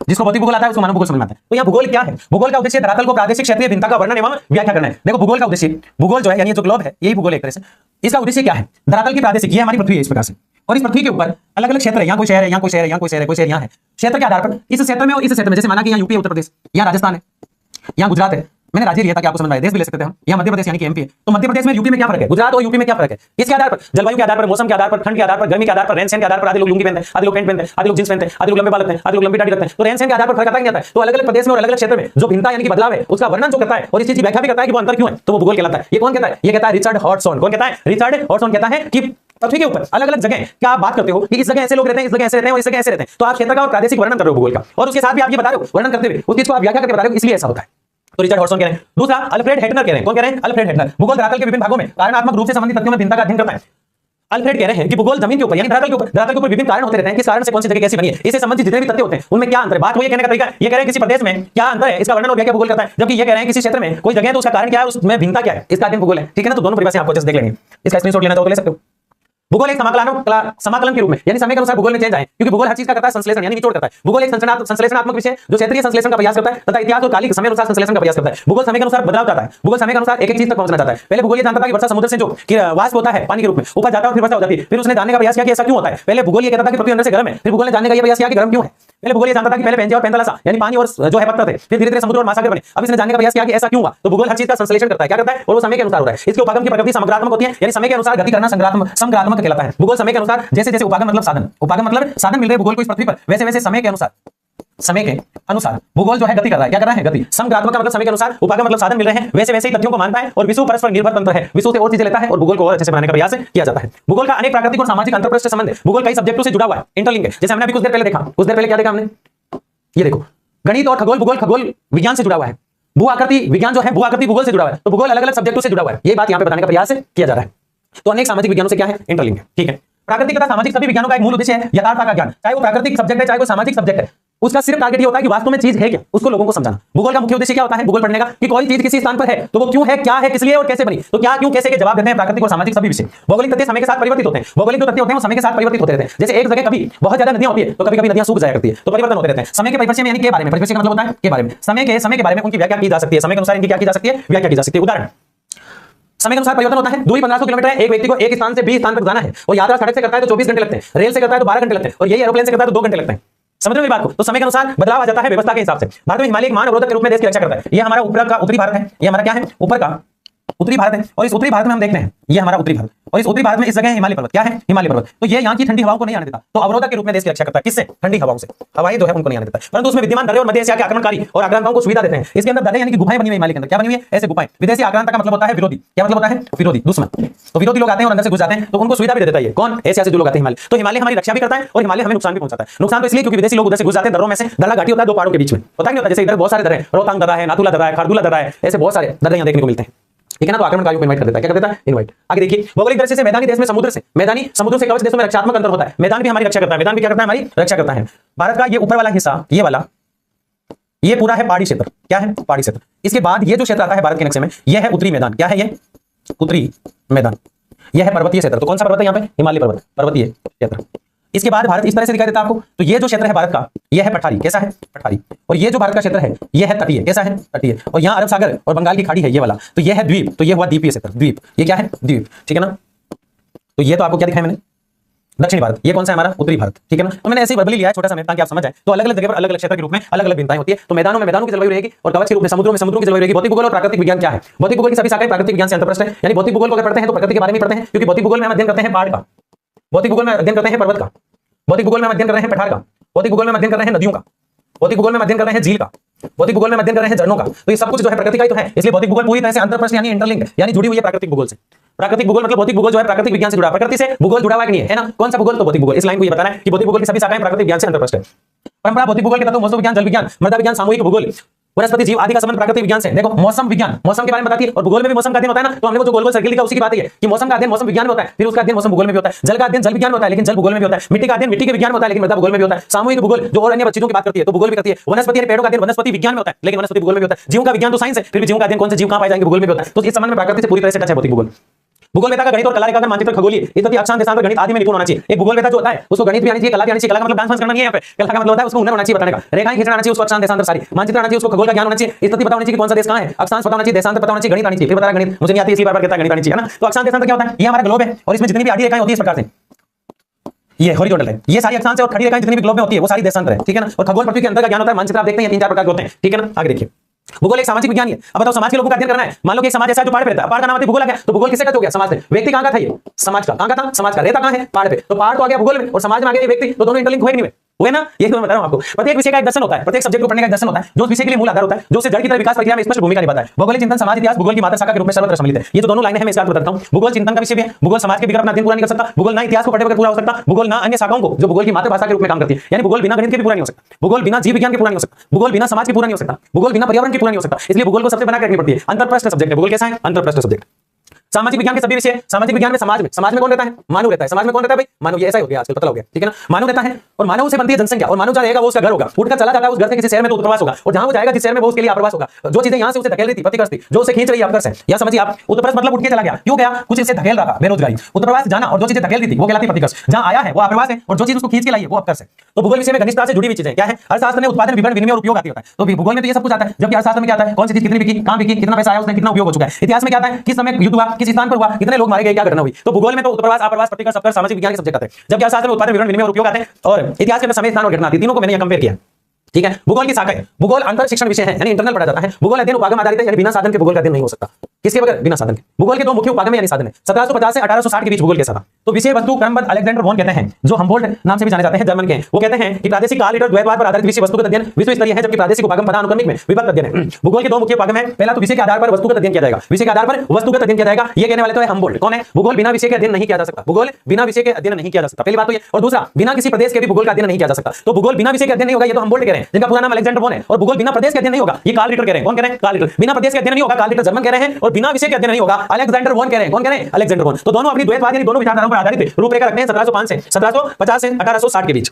Speaker 1: जिसको भौतिक भूगोल आता है उसको मानव भूगोल समझ में आता है। तो यहाँ भूगोल क्या है? भूगोल का उद्देश्य धरातल को प्रादेशिक क्षेत्रीय भिन्नता का वर्णन एवं व्याख्या करना है। देखो भूगोल का उद्देश्य, भूगोल जो है यानी जो ग्लोब है यही भूगोल एक तरह से, इसका उद्देश्य क्या है? धरातल की प्रादेशिक, ये हमारी पृथ्वी है इस प्रकार से, और इस पृथ्वी के ऊपर अलग अलग क्षेत्र है। यहाँ कोई शहर है, यहाँ कोई शहर है, यहाँ कोई शहर है, कोई शहर यहाँ है। क्षेत्र के आधार पर इस क्षेत्र में और इस क्षेत्र में, जैसे माना कि यहाँ यूपी है, उत्तर प्रदेश, यहाँ राजस्थान है, यहाँ गुजरात है। मैंने राज्य लिया था कि आपको समझ में आए, देश भी ले सकते हैं हम। यहाँ मध्य प्रदेश यानी कि एमपी है, तो मध्य प्रदेश में यूपी में क्या फर्क है, गुजरात और यूपी में क्या फर्क है? इसके आधार पर, जलवायु के आधार पर, मौसम के आधार पर, ठंड के आधार पर, गर्मी के आधार पर, रहन सहन के आधार पर, आधे लोग लुंगी पहनते हैं, आधे लोग पैंट पहनते हैं, आधे लोग जींस पहनते हैं, आधे लोग लंबे बाल रखते हैं, आधे लोग लंबी दाढ़ी रखते हैं। तो रहन सहन के आधार पर फर्क आता ही नहीं आता है। तो अलग अलग प्रदेश में और अलग अलग क्षेत्र में जो भिन्नता यानी कि बदलाव है उसका वर्णन जो करता है और इस चीज की व्याख्या भी करता है कि वो अंतर क्यों है, तो वो भूगोल कहलाता है। ये कौन कहता है? ये कहता है रिचर्ड हॉटसन। कौन कहता है? रिचर्ड हॉटसन कहता है कि पृथ्वी के ऊपर अलग अलग जगह क्या आप बात करते हो कि इस जगह ऐसे लोग रहते हैं, इस जगह ऐसे रहते हैं और इस जगह ऐसे रहते हैं, तो आप क्षेत्र का और प्रादेशिक वर्णन कर रहे हो भूगोल का, और उसके साथ भी आप ये बता रहे हो, वर्णन करते हुए उस चीज को आप व्याख्या करके बता रहे हो, इसलिए ऐसा होता है। तो रिचर्ड हॉटसन कह रहे हैं। दूसरा अल्फ्रेड हेटनर कह रहे हैं। कौन कह रहे हैं? अल्फ्रेड हेटनर। भूगोल धरातल के विभिन्न भागों में कारणात्मक रूप से संबंधित तथ्यों में भिन्नता का अध्ययन करता है। अल्फ्रेड कह रहे हैं कि भूगोल जमीन के ऊपर यानी धरातल के ऊपर विभिन्न कारण होते रहते हैं, किस कारण से कौन सी जगह कैसी बनी है, इससे संबंधित जितने भी तथ्य होते हैं उनमें क्या अंतर है। बात वही कहने का तरीका, ये कह रहे हैं किसी प्रदेश में क्या अंतर है, इसका वर्णन और व्याख्या भूगोल करता है। जबकि ये कह रहे हैं किसी क्षेत्र में कोई जगह है तो उसका कारण क्या है, उसमें भिन्नता क्या है, इसका अध्ययन भूगोल है। ठीक है ना। तो दोनों परिभाषाएं आपको जस्ट देख लेंगे, इसका स्क्रीनशॉट लेना तो ले सकते हो। भूगोल एक समाकलन के रूप में यानी समय के अनुसार भूगोल में चेंज आए, क्योंकि भूगोल हर चीज का करता है संश्लेषण यानी निचोड़ करता है। भूगोल एक संश्लेषणात्मक विषय जो क्षेत्रीय संश्लेषण का प्रयास करता है तथा इतिहास और कालिक समय अनुसार संश्लेषण का प्रयास करता है। भूगोल समय के अनुसार बदलाव चाहता है, भूगोल समय के अनुसार एक एक चीज तक पहुंचना चाहता है। पहले भूगोल ये जानता था कि वर्षा समुद्र से जो वाष्प होता है पानी के रूप में ऊपर जाता है और फिर वर्षा हो जाती है, फिर उसने जानने का प्रयास किया कि ऐसा क्यों होता है। पहले भूगोल ये कहता था कि पृथ्वी अंदर से गर्म है, फिर भूगोल ने जानने का ये प्रयास किया कि गर्म क्यों है। पहले भूगोल ये जानता था कि पहले पेंजे और पेंथलसा यानी पानी और जो है पत्थर थे, फिर धीरे धीरे समुद्र और महासागर बने। अब इसने जानने का प्रयास किया कि ऐसा क्यों हुआ। तो भूगोल हर चीज का संश्लेषण करता है, क्या करता है, और वो समय के अनुसार हो रहा है। इसके उपागम की प्रकृति समग्रात्मक होती है यानी समय के अनुसार गति करना समग्रात्मक कहलाता है। भूगोल समय के अनुसार जैसे जैसे उपागम मतलब साधन, उपागम मतलब साधन मिल रहे भूगोल को इस पृथ्वी पर, वैसे वैसे समय के अनुसार भूगोल जो है गति कर रहा है। क्या कर रहा है? गति। समग्रात्मक का मतलब समय के अनुसार, उपागम मतलब साधन मिल रहे हैं, वैसे वैसे ही तथ्यों को मानता है। और विश्व परस्पर निर्भर तंत्र है, विश्व से और चीजें लेता है और भूगोल को और अच्छे से बनाने का प्रयास किया जाता है। भूगोल का अनेक प्राकृतिक और सामाजिक अंतरप्रस्थ संबंध है। भूगोल कई सब्जेक्टों से जुड़ा हुआ है, इंटरलिंक है। जैसे हमने अभी कुछ देर पहले देखा, कुछ देर पहले क्या देखा हमने, ये देखो, गणित और खगोल भूगोल खगोल विज्ञान से जुड़ा हुआ है, भू आकृति विज्ञान जो है भू आकृति भूगोल से जुड़ा हुआ है, तो भूगोल अलग अलग सब्जेक्टों से जुड़ा हुआ है, ये बात यहां पे बताने का प्रयास किया जा रहा है। तो अनेक सामाजिक विज्ञानों से क्या है, इंटरलिंक है, ठीक है। प्राकृतिक तथा सामाजिक सभी विज्ञानों का एक मूल उद्देश्य है यथार्थ का ज्ञान, चाहे वो प्राकृतिक सब्जेक्ट है चाहे वो सामाजिक सब्जेक्ट है, उसका सिर्फ टारगेट ये होता है कि वास्तव में चीज है क्या, उसको लोगों को समझाना। भूगोल का मुख्य उद्देश्य क्या होता है भूगोल पढ़ने का, कि कोई चीज किसी स्थान पर है तो वो क्यों है, क्या है, किस लिए और कैसे बनी, तो क्या क्यों कैसे के जवाब देते हैं प्राकृतिक और सामाजिक सभी विषय। भौगोलिक तथ्य समय के साथ परिवर्तित होते हैं, भौगोलिक जो तथ्य होते हैं वो समय के साथ परिवर्तित होते रहते हैं। जैसे एक जगह कभी बहुत ज्यादा नदियां होती है तो कभी कभी नदियां सूख जाया करती है, तो परिवर्तन होते रहते हैं। समय के परिप्रेक्ष्य में यानी के बारे में, परिप्रेक्ष्य का मतलब होता है के बारे में, समय के बारे में उनकी व्याख्या की जा सकती है, समय के अनुसार इनकी क्या की जा सकती है, व्याख्या की जा सकती है। उदाहरण, समय के अनुसार परिवर्तन होता है। दूरी 1500 किलोमीटर है, एक व्यक्ति को एक स्थान से बी स्थान तक जाना है और यात्रा सड़क से करता है तो 24 घंटे लगते हैं, रेल से करता है तो 12 घंटे लगते हैं, और यही एरोप्लेन से करता है तो 2 घंटे लगते हैं। समझ में बात को, तो समय के अनुसार बदलाव आ जाता है व्यवस्था के हिसाब से। भारत में हिमालय एक मान अवरोधक के रूप में देश की रक्षा करता है। ये हमारा ऊपर का उत्तरी भारत है, ये हमारा क्या है ऊपर का उत्तरी भारत है, और इस उत्तरी भारत में हम देखते हैं ये हमारा उत्तरी भारत, और इस उत्तरी भारत में इस जगह हिमालय पर्वत, क्या है हिमालय पर्वत, तो ये यहाँ की ठंडी हवाओं को नहीं आने देता, तो अवरोधक के रूप में देश की रक्षा करता है। किससे, ठंडी हवाओं से, हवाएं जो है उनको नहीं आने देता, परंतु उसमें विद्यमान दर्रे और मध्य एशिया के आक्रमणकारी और आक्रांताओं को सुविधा देते हैं। इसके अंदर दर्रे यानी कि गुफाएं बनी हुई है हिमालय के अंदर, क्या बनी हुई है ऐसे गुफाएं। विदेशी आक्रांता का मतलब होता है विरोधी, क्या मतलब होता है विरोधी, दुश्मन, तो विरोधी लोग आते हैं और अंदर से घुस जाते हैं तो उनको सुविधा भी दे देता है। कौन, एशिया से जो लोग आते हैं हिमालय, तो हिमालय हमारी रक्षा भी करता है और हिमालय हमें नुकसान भी पहुंचाता है। नुकसान तो इसलिए क्योंकि विदेशी लोग उधर से घुस जाते हैं दर्रों में से, दर्रा घाटी होता है दो पहाड़ों के बीच में, पता नहीं होता, जैसे इधर बहुत सारे दर्रे, रोहतांग दर्रा है, नाथुला दर्रा है, खारदुला दर्रा है, ऐसे बहुत सारे दर्रे यहाँ देखने को मिलते हैं, ठीक है ना। तो आक्रमणकारियों को इनवाइट कर देता है, क्या कर देता है इनवाइट। आगे देखिए, भौगोलिक दृष्टि से मैदानी देश में समुद्र से कवच देशों में रक्षात्मक अंतर होता है। मैदान भी हमारी रक्षा करता है, मैदान भी क्या करता है हमारी रक्षा करता है। भारत का ये ऊपर वाला हिस्सा, ये वाला, ये पूरा है पहाड़ी क्षेत्र, क्या है पहाड़ी क्षेत्र। इसके बाद ये जो क्षेत्र आता है भारत के नक्शे में, यह है उत्तरी मैदान, क्या है ये उत्तरी मैदान, यह है पर्वतीय क्षेत्र। तो कौन सा पर्वत है यहाँ पे, हिमालय पर्वत, पर्वतीय क्षेत्र। इसके बाद भारत इस तरह से दिखाई देता है आपको, तो ये जो क्षेत्र है भारत का, यह है पठारी, कैसा है पठारी, और ये जो भारत का क्षेत्र है यह है तटीय, कैसा है तटीय, और यहाँ अरब सागर और बंगाल की खाड़ी है ये वाला, तो यह है द्वीप, तो ये हुआ द्वीपीय क्षेत्र, द्वीप, ये क्या है द्वीप, ठीक है ना। तो ये तो आपको क्या दिखाया मैंने, दक्षिणी भारत, ये कौन सा है हमारा उत्तरी भारत, ठीक है ना। तो मैंने ऐसे ही वर्बली लिया है छोटा सा ताकि आप समझ जाए। तो अलग अलग जगह पर अलग अलग क्षेत्र के रूप में अलग अलग भिन्नताएं होती है। तो मैदानों में मैदानों की जलवायु रहेगी, और कवच के रूप में समुद्रों की जलवायु रहेगी। भौतिक भूगोल और प्राकृतिक विज्ञान क्या है, भौतिक भूगोल की सभी शाखाएं प्राकृतिक विज्ञान से अंतर्प्रस्थ है। यानी भौतिक भूगोल को अगर पढ़ते हैं तो प्रकृति के बारे में पढ़ते हैं, क्योंकि भौतिक भूगोल में हम अध्ययन करते हैं पहाड़ का, भौतिक भूगोल में अध्ययन करते हैं पर्वत का, भौतिक भूगोल में अध्ययन कर रहे हैं पठार का, भौतिक भूगोल में अध्ययन कर रहे हैं नदियों का, भौतिक भूगोल में अध्ययन कर रहे हैं झील का, भौतिक भूगोल में अध्ययन कर रहे हैं झरनों का। तो ये सब कुछ जो है प्रकृति का ही तो है, इसलिए भौतिक भूगोल पूरी तरह से अंतर्प्रस्थ यानी इंटरलिंक यानी जुड़ी हुई है प्राकृतिक भूगोल से। प्राकृतिक भूगोल मतलब भौतिक भूगोल जो है प्राकृतिक विज्ञान से जुड़ा, प्रकृति से भूगोल जुड़ा हुआ है कि नहीं है ना, कौन सा भूगोल, तो भौतिक भूगोल। इस लाइन को ये बताना है कि भौतिक भूगोल की सभी शाखाएं प्राकृतिक विज्ञान से अंतर्प्रस्थ है। परंपरा भौतिक भूगोल के तत्व मौसम विज्ञान, जल विज्ञान, मृदा विज्ञान, सामूहिक भूगोल, वनस्पति जीव आदि का संबंध प्राकृतिक विज्ञान से। देखो मौसम विज्ञान मौसम के बारे में बताती है, और भूगोल में भी मौसम का अध्ययन होता है ना। तो हमने वो जो गोल गोल सर्किल लिखा उसी की बात है कि मौसम का अध्ययन मौसम विज्ञान में होता है, फिर उसका अध्ययन मौसम भूगोल में भी होता है। जल का अध्ययन जल विज्ञान में होता है, लेकिन जल भूगोल में भी होता है। मिट्टी का अध्ययन मिट्टी के विज्ञान में होता है, लेकिन मृदा भूगोल में भी होता है। सामूहिक भूगोल जो और अन्य चीजों की बात करती है तो भूगोल भी करती है। वनस्पति पेड़ों का अध्ययन वनस्पति विज्ञान में होता है, लेकिन वनस्पति भूगोल में भी होता है। जीव का विज्ञान तो साइंस है, फिर भी जीव का अध्ययन कौन से जीव कहां पाए जाएंगे भूगोल में भी होता है। तो इस संबंध में प्रकृति से पूरी तरह से टच है भौतिक भूगोल। भूगोल वेता का गणित और कला रेखांकन मानचित्र खगोलीय इत्यादि अक्षांश देशांतर गणित आदि में निपुण होना चाहिए। एक भूगोल वेता जो होता है उसको गणित भी आनी चाहिए, कला भी आनी चाहिए। कला का मतलब डांस वांस करना नहीं है, यहाँ पे कला का मतलब होता है उसको हुनर होना चाहिए बताने का। रेखाएं खींचना आना चाहिए उसको, अक्षांश देशांतर सारी मानचित्र आना चाहिए उसको, खगोल का ज्ञान होना चाहिए, स्थिति पता होनी चाहिए कि कौन सा देश कहां है, अक्षांश पता होना चाहिए, देशांतर पता होना चाहिए, गणित आनी चाहिए। फिर बता गणित मुझे नहीं आती इसलिए बार-बार कहता है गणित आनी चाहिए ना। तो अक्षांश देशांतर क्या होता है, ये हमारा ग्लोब है और इसमें जितनी भी आड़ी रेखाएं होती है इस प्रकार से, ये हॉरिजॉन्टल है, ये सारी अक्षांश और खड़ी रेखाएं जितनी भी ग्लोब में होती है वो सारी देशांतर है, ठीक है ना। और खगोल पृथ्वी के अंदर का ज्ञान होता है, मानचित्र आप देखते हैं 3-4 प्रकार के होते हैं, ठीक है ना। आगे देखिए, भूगोल एक सामाजिक विज्ञान है। अब बताओ समाज के लोगों का अध्ययन करना है, मान लो कि एक समाज ऐसा है जो पहाड़ पे रहता है, पहाड़ का नाम भूगोल आ गया, तो भूगोल किससे टच हो गया, समाज से। व्यक्ति कहां का था, ये समाज का, कहां का था समाज का, रहता कहां है पहाड़ पे, तो पहाड़ तो आ गया भूगोल में और समाज में आ गया व्यक्ति, तो दोनों इंटरलिंक हुए नहीं हुए ना। ये तो मैं बता रहा हूं आपको, प्रत्येक विषय का एक दर्शन होता है, प्रत्येक सब्जेक्ट को पढ़ने का एक दर्शन होता है जो उस विषय के लिए मूल आधार होता है, जो उसे जड़ की तरह विकास प्रक्रिया में स्पष्ट भूमिका निभाता है। भौगोलिक चिंतन समाज इतिहास भूगोल की मात्र शाखा के रूप में सर्वत्र सम्मिलित है। ये जो दोनों लाइनें हैं मैं इसका अर्थ बताता हूं। भूगोल चिंतन का विषय भी है, भूगोल समाज के बिना अपना अध्ययन पूरा नहीं कर सकता, भूगोल ना इतिहास को पढ़े बगैर पूरा हो सकता, भूगोल ना अन्य शाखाओं को जो भूगोल की मातृभाषा के रूप में काम करती है, यानी भूगोल बिना गणित के भी पूरा नहीं हो सकता, भूगोल बिना जीव विज्ञान के पूरा नहीं हो सकता, भूगोल बिना समाज के पूरा नहीं हो सकता, भूगोल बिना पर्यावरण के पूरा नहीं हो सकता। इसलिए भूगोल को सबसे बना के रखनी पड़ती है। अंतरप्रस्थ सब्जेक्ट है भूगोल, कैसा है अंतरप्रस्थ सब्जेक्ट। सामाजिक विज्ञान के सभी विषय, सामाजिक विज्ञान में समाज में कौन रहता है, मानव रहता है। समाज में कौन रहता है भाई, मानव। ये ऐसा ही हो गया आजकल, पता हो गया, ठीक है ना। मानव रहता है और मानव से बनती है जनसंख्या, और मानव जहां रहेगा वो उसका घर होगा, उठकर चला जाता है उस घर से किसी शहर में तो उत्प्रवास होगा, और जहां वो जाएगा जिस शहर में वो उसके लिए आप्रवास होगा। जो चीजें यहां से उसे धकेल रही थी प्रतिकर्ष थी, जो उसे खींच रही है अपकर्ष है, या समझिए आप उत्प्रवास मतलब उठ के चला गया, क्यों गया, कुछ इसे धकेल रहा था, बेरोजगारी, उत्प्रवास जाना, और जो चीजें धकेल रही थी वो कहलाती प्रतिकर्ष, जहां आया है वो आप्रवास है, और जो चीज उसको खींच के लाई है वो अपकर्ष है। तो भूगोल विषय में घनिष्ठता से जुड़ी हुई चीजें क्या है, अर्थशास्त्र में उत्पादन विपणन विनिमय और उपयोग आती होता है, तो भूगोल में तो ये सब कुछ आता है। जबकि अर्थशास्त्र में क्या आता है, कौन सी चीज कितनी बिकी, कहां बिकी, कितना पैसा आया उसने, कितना उपयोग हो चुका है। इतिहास में क्या आता है, किस समय युद्ध हुआ, किस स्थान पर हुआ, कितने लोग मारे गए, क्या घटना हुई। तो भूगोल में तो उत्प्रवास आप्रवास प्रतिकर्ष अपकर्ष सामाजिक विज्ञान के सब्जेक्ट आते हैं, जबकि अर्थशास्त्र में उत्पादन विवरण विनिमय और उपयोग आते हैं, और इतिहास के अंदर समय स्थान और घटना आती है। तीनों को मैंने यहां कंपेयर किया, ठीक है। भूगोल की शाखाएं, भूगोल अंतर शिक्षण विषय है यानी इंटरनल पढ़ा जाता है। भूगोल अध्ययन उपागम आधारित है यानी बिना साधन के भूगोल का अध्ययन नहीं हो सकता, किसके बगैर? बिना साधन के। भूगोल के दो मुख्य उपागम यानी साधन है। 1750 से 1860 के बीच भूगोल कैसा था? तो विषय वस्तु क्रमबद्ध अलेक्जेंडर वॉन कहते हैं, जो हम्बोल्ट नाम से भी जाने जाते हैं, जर्मन के हैं। वो कहते हैं कि प्रादेशिक काल लीटर द्वैतवाद पर आधारित विषय वस्तुगत अध्ययन विश्व स्तरीय है, जबकि प्रादेशिक उपागम पदानुक्रमिक में विभक्त अध्ययन है। भूगोल के दो मुख्य उपागम है। पहला तो विषय के आधार पर वस्तुगत अध्ययन किया जाएगा, विषय के आधार पर वस्तुगत अध्ययन किया जाएगा। ये कहने वाले तो है हम्बोल्ट। कौन है? भूगोल बिना विषय के अध्ययन नहीं किया जा सकता। भूगोल बिना विषय के अध्ययन नहीं किया जा सकता, पहली बात तो ये। और दूसरा, बिना किसी प्रदेश के भी भूगोल का अध्ययन नहीं किया जा सकता। तो भूगोल बिना विषय के अध्ययन नहीं होगा, ये तो हम्बोल्ट कह रहे हैं, जिनका पूरा नाम अलेक्जेंडर वॉन है। और भूगोल बिना प्रदेश के अध्ययन नहीं होगा, ये कार्ल रिटर कह रहे हैं। कौन कह रहे हैं? Carl Ritter. बिना प्रदेश के अध्ययन नहीं होगा, कार्ल रिटर जर्मन कह रहे हैं। और बिना विषय के अध्ययन नहीं होगा, अलेक्जेंडर वॉन कह रहे हैं। कौन कह रहे हैं? Alexander von. तो दोनों अपनी द्वैतवाद यानी दोनों विचारधाराओं पर आधारित रूपरेखा रखते हैं 1705 से 1750 से 1860 के बीच।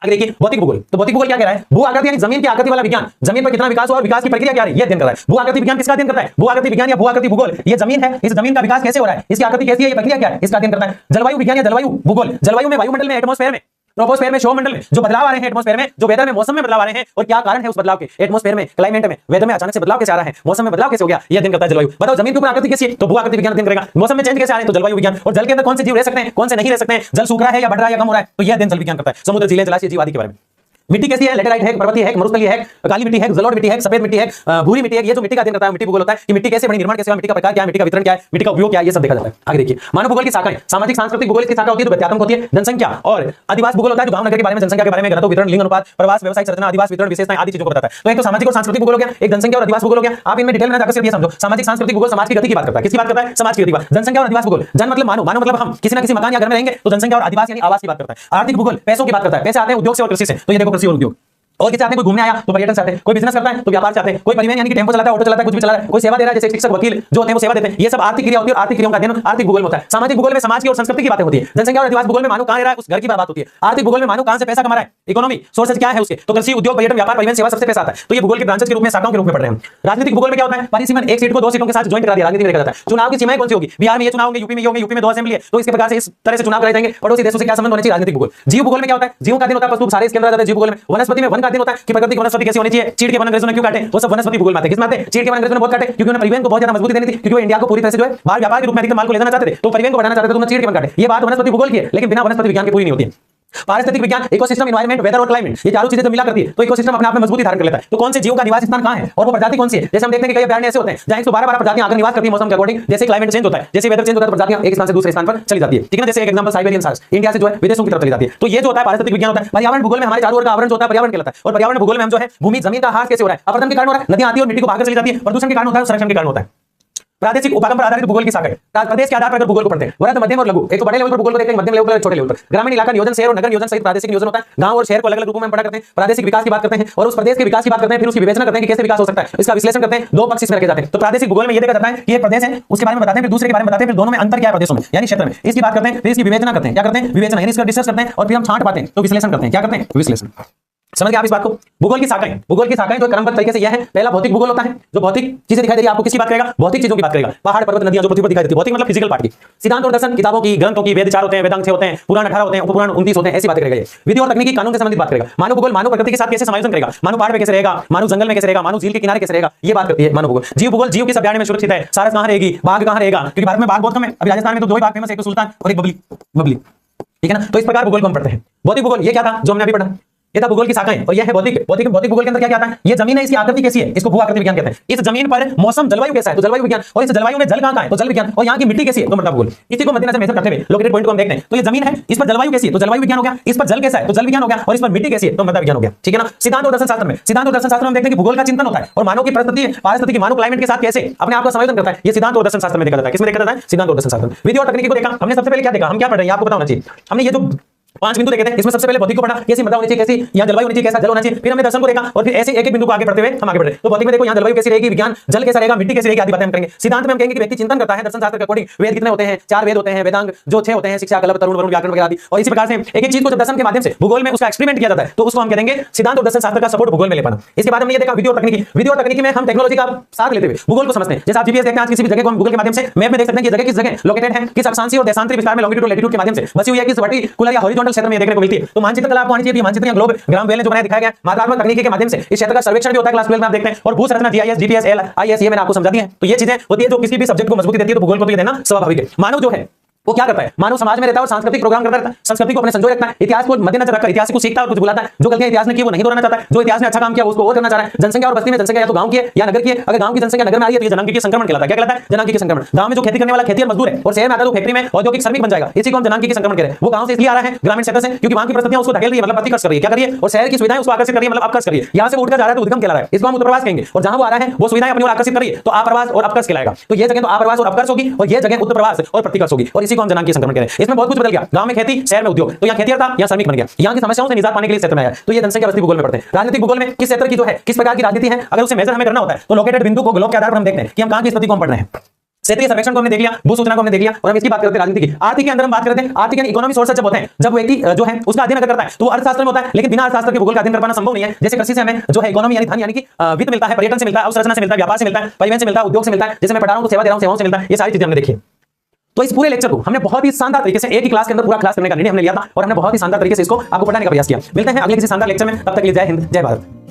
Speaker 1: आगे देखिए भौतिक भूगोल। तो भौतिक भूगोल क्या कह रहा है? भू आकृति यानी जमीन की आकृति वाला विज्ञान, जमीन पर कितना विकास हुआ और विकास की प्रक्रिया क्या है, ये अध्ययन कर रहा है। भू आकृति विज्ञान किसका अध्ययन करता है? भू आकृति विज्ञान या भू आकृति भूगोल, ये जमीन है, इस जमीन का विकास कैसे हो रहा है, इसकी आकृति कैसी है, ये प्रक्रिया क्या है, इसका अध्ययन करता है। जलवायु विज्ञान या जलवायु भूगोल, जलवायु में वायुमंडल में, एटमॉस्फेयर में, ट्रोपोस्फेयर में, सौरमंडल में जो बदलाव आ रहे हैं, एटमॉस्फेयर में जो वेदर में, मौसम में बदलाव आ रहे हैं और क्या कारण है उस बदलाव के, एटमॉस्फेयर में, क्लाइमेट में, वेदर में अचानक से बदलाव कैसे आ रहा है, मौसम में बदलाव कैसे हो गया, ये अध्ययन करता है जलवायु। बताओ जमीन के ऊपर आकृति कैसी है, तो भू आकृति विज्ञान अध्ययन करेगा। मौसम में चेंज कैसे आ रहे हैं, तो जलवायु विज्ञान। और जल के अंदर कौन से जीव रह सकते हैं, कौन से नहीं रह सकते हैं, जल सूख रहा है या बढ़ रहा है या कम हो रहा है, तो यह अध्ययन जल विज्ञान करता है। समुद्र, झीलें, जलाशय, जीव आदि के बारे में। मिट्टी कैसी है, लेटेराइट है, पर्वतीय है, मरुस्थलीय है, काली मिट्टी है, जलोढ़ मिट्टी है, सफेद मिट्टी है, भूरी मिट्टी है, ये जो मिट्टी का अध्ययन करता है मिट्टी भूगोल होता है कि मिट्टी कैसे बनी, निर्माण कैसे हुआ, मिट्टी का प्रकार क्या है, मिट्टी का वितरण क्या है, मिट्टी का उपयोग क्या है, ये सब देखा जाता है। आगे देखिए मानव भूगोल की शाखाएं, सामाजिक सांस्कृतिक भूगोल की शाखा होती है, तो व्यक्त्यात्मक होती है, जनसंख्या और अधिवास भूगोल होता है, जो गांव नगर के बारे में, जनसंख्या के बारे में, घनत्व, वितरण, लिंग अनुपात, प्रवास, व्यवसायिक संरचना, अधिवास, वितरण, विशेषताएं आदि चीजों को बताता है। तो एक तो सामाजिक और सांस्कृतिक भूगोल हो गया, एक जनसंख्या और अधिवास भूगोल हो गया। आप इनमें डिटेल में जाकर सिर्फ ये समझो, सामाजिक सांस्कृतिक भूगोल समाज की गति की बात करता है। किसकी बात करता है? समाज की गति की बात। जनसंख्या और अधिवास भूगोल, जन मतलब मानव, मानव मतलब हम किसी ना किसी मकान या घर में रहेंगे, तो जनसंख्या और अधिवास यानी आवास की बात करता है। आर्थिक भूगोल पैसों की बात करता है, पैसे आते हैं उद्योग से और कृषि से, तो ये देखो कृषि और उद्योग। और किसी आते हैं, कोई घूमने आया तो पर्यटन से आते हैं, कोई बिजनेस करता है तो व्यापार से आते हैं, कोई परिवहन यानी कि टेम्पो चलाता है, ऑटो चलाता है, कुछ भी चला रहा है, कोई सेवा दे रहा है, जैसे शिक्षक, वकील जो होते हैं वो सेवा देते हैं। ये सब आर्थिक क्रिया होती है और आर्थिक क्रियाओं का अध्ययन आर्थिक भूगोल में होता है। सामाजिक भूगोल में समाज की और संस्कृति की बातें होती है। जनसंख्या और अधिवास भूगोल में मानव कहां रह रहा है, उस घर की बात होती है। आर्थिक भूगोल में मानव कहां से पैसा कमा रहा है, इकोनॉमी सोर्सेज क्या है उसके, तो कृषि, उद्योग, पर्यटन, व्यापार, परिवहन, सेवा सबसे पैसा आता है। तो ये भूगोल के ब्रांचेस के रूप में, शाखाओं के रूप में पढ़ रहे हैं। राजनीतिक भूगोल में क्या होता है? परिसीमन, एक सीट को दो सीटों के साथ ज्वाइन करा दिया, राजनीति में देखा जाता है। चुनाव की सीमाएं कौन सी होगी, बिहार में ये चुनाव होंगे, यूपी में ये होंगे, यूपी में दो असेंबली है, तो इसके प्रकार से इस तरह से चुनाव कराए जाएंगे। पड़ोसी देशों से क्या संबंध होने चाहिए, राजनीतिक भूगोल। जीव भूगोल में क्या होता है? जीवों का अध्ययन होता है, पशु सारे इसके अंदर आ जाते हैं जीव भूगोल में। वनस्पति में वन का अध्ययन होता है कि प्रकृति की वनस्पति कैसी होनी चाहिए, चीड़ के वन अंग्रेजों ने क्यों काटे, वो सब वनस्पति भूगोल में आते हैं। किसमें आते हैं? चीड़ के वन अंग्रेजों ने बहुत काटे क्योंकि उन्हें परिवहन को बहुत ज्यादा मजबूती देनी थी, क्योंकि वो इंडिया को पूरी तरह से जो है बाहर व्यापार के रूप में अधिकतम माल को ले जाना चाहते थे, तो परिवहन को बढ़ाना चाहते थे, तो उन्होंने चीड़ के वन काटे। ये बात वनस्पति भूगोल की है, लेकिन बिना वनस्पति विज्ञान के पूरी नहीं होती है। पारिस्थितिक विज्ञान, इकोसिस्टम, एनवायरनमेंट, वेदर और क्लाइमेट, ये चारों चीजें जब मिला करती है तो इकोसिस्टम अपने आप में मजबूती धारण कर लेता है। तो कौन से जीव का निवास स्थान कहां है और वो प्रजाति कौन सी है। जैसे हम देखते हैं कि कई अभयारण्य ऐसे होते हैं जहां 112 प्रजातियां आकर निवास करती है मौसम के अकॉर्डिंग। जैसे क्लाइमेट चेंज होता है, जैसे वेदर चेंज होता है, तो प्रजातियां एक स्थान से दूसरे स्थान पर चली जाती है। ठीक है ना, जैसे एक एग्जांपल साइबेरियन सार्स इंडिया से जो है विदेशों की तरफ चली जाती है। तो ये जो होता है पारिस्थितिक विज्ञान होता है। पर्यावरण भूगोल में हमारे चारों ओर का आवरण जो होता है पर्यावरण कहलाता है। और पर्यावरण भूगोल में हम जो है भूमि, जमीन का ह्रास कैसे हो रहा है, अपरदन के कारण हो रहा है, नदियां आती है और मिट्टी को भागकर चली जाती है, प्रदूषण के कारण होता है, संरक्षण के कारण होता है। प्रादेशिक उपागम पर आधारित भूगोल की शाखाएं, प्रदेश के आधार पर भूगोल को पढ़ते हैं। वृहद, मध्यम और लघु, एक तो बड़े लेवल पर भूगोल को देखते हैं, मध्यम लेवल पर, छोटे लेवल पर। ग्रामीण इलाका नियोजन, शहर और नगर नियोजन सहित प्रादेशिक नियोजन होता है। गांव और शहर को अलग अलग रूपों में पढ़ा करते हैं। प्रादेशिक विकास की बात करते हैं और उस प्रदेश के विकास की बात करते हैं, फिर उसकी विवेचना करते हैं कि कैसे विकास हो सकता है, इसका विश्लेषण करते हैं। दो पक्ष इसमें रखे जाते हैं। तो प्रादेशिक भूगोल में ये देखा जाता है कि एक प्रदेश है, उसके बारे में बताते हैं, फिर दूसरे के बारे में बताते हैं, फिर दोनों में अंतर क्या है प्रदेशों में यानी क्षेत्र में, इसकी बात करते हैं, फिर इसकी विवेचना करते हैं। क्या करते हैं? विवेचना यानी इसका डिस्कस करते हैं और फिर हम छांट पाते हैं तो विश्लेषण करते हैं। क्या करते हैं? विश्लेषण। समझ गए आप इस बात को? भूगोल की शाखाएं, भूगोल की शाखाएं जो क्रमबद्ध तरीके से यह है। पहला भौतिक भूगोल होता है, जो भौतिक चीजें दिखाई दे रही है आपको, किसकी बात करेगा? भौतिक चीजों की बात करेगा। पहाड़, पर्वत, नदियां जो पृथ्वी पर दिखाई देती है, भौतिक मतलब फिजिकल पार्ट की। सिद्धांत और दर्शन, किताबों की, ग्रंथों की, वेद 4 होते हैं, वेदांग 6 होते हैं, पुराण 18 होते हैं, उपपुराण 29 होते हैं, ऐसी बातें करेगा ये। विधि और तकनीकी, कानून से संबंधित बात करेगा। मानव भूगोल, मानव प्रकृति के साथ कैसे समायोजन करेगा, मानव पहाड़ पे कैसे रहेगा, मानव जंगल में कैसे रहेगा, मानव झील के किनारे कैसे रहेगा, ये बात करती है मानव भूगोल। जीव भूगोल, जीव किस अभयारण्य में सुरक्षित है, सारस कहां रहेगी, बाघ कहां रहेगा, क्योंकि भारत में बाघ बहुत कम है। अभी राजस्थान में तो दो ही बाघ फेमस है, एक तो सुल्तान और एक बबली। ठीक है ना, तो इस प्रकार भूगोल को हम पढ़ते हैं। भौतिक भूगोल ये क्या था जो हमने अभी पढ़ा, ये था भूगोल की शाखाएं और ये है भौतिक भूगोल के अंदर क्या आता है, ये जमीन है, इसकी आकृति कैसी है, इसको भू आकृति विज्ञान कहते हैं। इस जमीन पर मौसम, जलवायु कैसा है, तो जलवायु विज्ञान। और इस जलवायु में जल कहां का है, तो जल विज्ञान। और यहाँ की मिट्टी कैसी है, तो मृदा भूगोल। इसी को मद्देनजर मेजर करते हुए लोकेटेड पॉइंट को हम देखते हैं। तो ये जमीन है, इस पर जलवायु कैसी है, तो जलवायु विज्ञान हो गया। इस पर जल कैसा है, तो जल विज्ञान हो गया। और इस पर मिट्टी कैसी है, तो मृदा विज्ञान हो गया। ठीक है ना। सिद्धांत और दर्शन शास्त्र में, सिद्धांत और दर्शन शास्त्र में हम देखते हैं कि भूगोल का चिंतन होता है और मानव की परिस्थिति, पारिस्थितिकी, मानव क्लाइमेट के साथ कैसे अपने आप का संयोजन करता है, ये सिद्धांत और दर्शन शास्त्र में देखा जाता है। किसमें देखा जाता है? सिद्धांत और दर्शन शास्त्र में। विधि और तकनीकी को देखा हमने। सबसे पहले क्या देखा, हम क्या पढ़ रहे हैं आपको पता होना चाहिए। हमने ये जो 5 बिंदु देखे थे, इसमें सबसे पहले भौतिक को पढ़ा, कैसी मृदा होनी चाहिए, कैसी यहाँ जलवायु होनी चाहिए, कैसा जल होना चाहिए। फिर हमने दर्शन को देखा और फिर ऐसे एक एक बिंदु को आगे बढ़ते हुए हम आगे बढ़े। तो भौतिक में देखो यहाँ जलवायु कैसी रहेगी, विज्ञान जल कैसा रहेगा, मिट्टी कैसी रहेगी, आदि बातें हम करेंगे। सिद्धांत में हम कहेंगे कि व्यक्ति चिंतन करता है दर्शन शास्त्र के अकॉर्डिंग। वेद कितने होते हैं? 4 वेद होते हैं, वेदांग जो 6 होते हैं, शिक्षा, कल्प, तरुण, वरुण, व्याकरण वगैरह आदि। और इसी प्रकार से एक एक चीज को जब दर्शन के माध्यम से भूगोल में उसका एक्सपेरिमेंट किया जाता है तो उसको हम कहेंगे सिद्धांत और दर्शन शास्त्र का सपोर्ट भूगोल में ले पाना। इसके बाद हमने ये देखा विधि और तकनीकी। विधि और तकनीकी में हम टेक्नोलॉजी का साथ लेते हुए भूगोल को समझते हैं। जैसे आप जीपीएस देखते हैं, आज किसी भी जगह को हम गूगल के माध्यम से मैप में देख सकते हैं कि जगह किस जगह लोकेटेड है, किस अक्षांशीय और देशांतरी विस्तार में, लॉन्गिट्यूड लैटिट्यूड के माध्यम से बसी हुई है, किस वर्टिकुलर या हॉरिजॉन्टल क्षेत्र में देखने को मिलती है। तो मानचित्र कला आपको आनी चाहिए। मानचित्र या ग्लोब, ग्राम बेल जो बनाया दिखाया गया मात्रात्मक तकनीकी के माध्यम से इस क्षेत्र का सर्वेक्षण भी होता है, क्लास 12 में आप देखते हैं। और भू संरचना, जीआईएस, जीपीएस, एलआईएस, ये मैंने आपको समझा दी है। तो ये चीजें होती है जो किसी भी सब्जेक्ट को मजबूती देती है, तो भूगोल को तो ये देना स्वाभाविक है। मानव जो है वो क्या करता है, मानव समाज में रहता है और सांस्कृतिक प्रोग्राम करता रहता है, संस्कृति को अपने संजोए रखता है, इतिहास को मद्देनजर रखकर इतिहास को सीखता है और कुछ बुलाता है। जो गलतियां इतिहास ने की वो नहीं दोहराना चाहता है, जो इतिहास ने अच्छा काम किया उसको और करना चाह रहा है। जनसंख्या और बस्ती में जनसंख्या या तो गांव की है या नगर की है। अगर गांव की जनसंख्या नगर में आ रही है तो ये जनांगीय संक्रमण कहलाता है। क्या कहलाता है? जनांगीय संक्रमण। गांव में जो खेती करने वाला खेती और मजदूर है और शहर में आता है तो फैक्ट्री में औद्योगिक श्रमिक बन जाएगा, इसी को हम जनांगीय संक्रमण कह रहे हैं। वो गांव से इसलिए आ रहा है ग्रामीण क्षेत्र से क्योंकि वहां की परिस्थितियां उसको धकेल रही है, मतलब प्रतिकर्ष कर रही है। क्या कर रही है? और शहर की सुविधाएं उसको आकर्षित कर रही है, मतलब अपकर्ष कर रही है। यहां से उठकर जा रहा है तो उद्गम कहला रहा है, इसको हम उत्प्रवास कहेंगे। और जहां वो आ रहा है वो सुविधाएं अपनी ओर आकर्षित कर रही है तो आप्रवास और अपकर्ष कहलाएगा। तो ये जगह तो आप्रवास और अपकर्ष होगी और ये जगह उत्प्रवास और प्रतिकर्ष होगी और इसी को हम जनांगीय संक्रमण कह रहे हैं। इसमें बहुत कुछ बदल गया, गांव में खेती, शहर में उद्योग, तो यहाँ खेती था यहाँ श्रमिक बन गया। यहाँ की समस्याओं से निजात पाने के लिए क्षेत्र में आया। तो ये जनसंख्या बस्ती भूगोल में पढ़ते हैं। राजनीतिक भूगोल में किस क्षेत्र की जो है किस प्रकार की राजनीति है, अगर उसे मेजर हमें करना होता है तो लोकेटेड बिंदु को ग्लोब के आधार पर हम देखते हैं कि हम कहां की स्थिति को हम पढ़ रहे हैं। क्षेत्रीय सर्वेक्षण को हमने देख लिया, भू सूचना को हमने देख लिया और हम इसकी बात करते हैं राजनीति की। आर्थिक के अंदर हम बात करते हैं, आर्थिक यानी इकोनॉमी सोर्सेज जब होते हैं, जब व्यक्ति जो है उसका अध्ययन अगर करता है तो अर्थशास्त्र में होता है, लेकिन बिना अर्थशास्त्र के भूगोल का अध्ययन कर पाना संभव नहीं है। जैसे कृषि से हमें जो है इकोनॉमी यानी धन यानी कि वित्त मिलता है, पर्यटन से मिलता है, अवसंरचना से मिलता है, व्यापार से मिलता है, परिवहन से मिलता है, उद्योग से मिलता है। जैसे मैं पढ़ा रहा हूं तो सेवा दे रहा हूं, सेवाओं से मिलता है। ये सारी चीजें हमने देखी। तो इस पूरे लेक्चर को हमने बहुत ही शानदार तरीके से एक ही क्लास के अंदर पूरा क्लास करने का निर्णय हमने लिया था और हमने बहुत ही शानदार तरीके से इसको आपको पढ़ाने का प्रयास किया। मिलते हैं अगले किसी शानदार लेक्चर में, तब तक के लिए जय हिंद, जय भारत।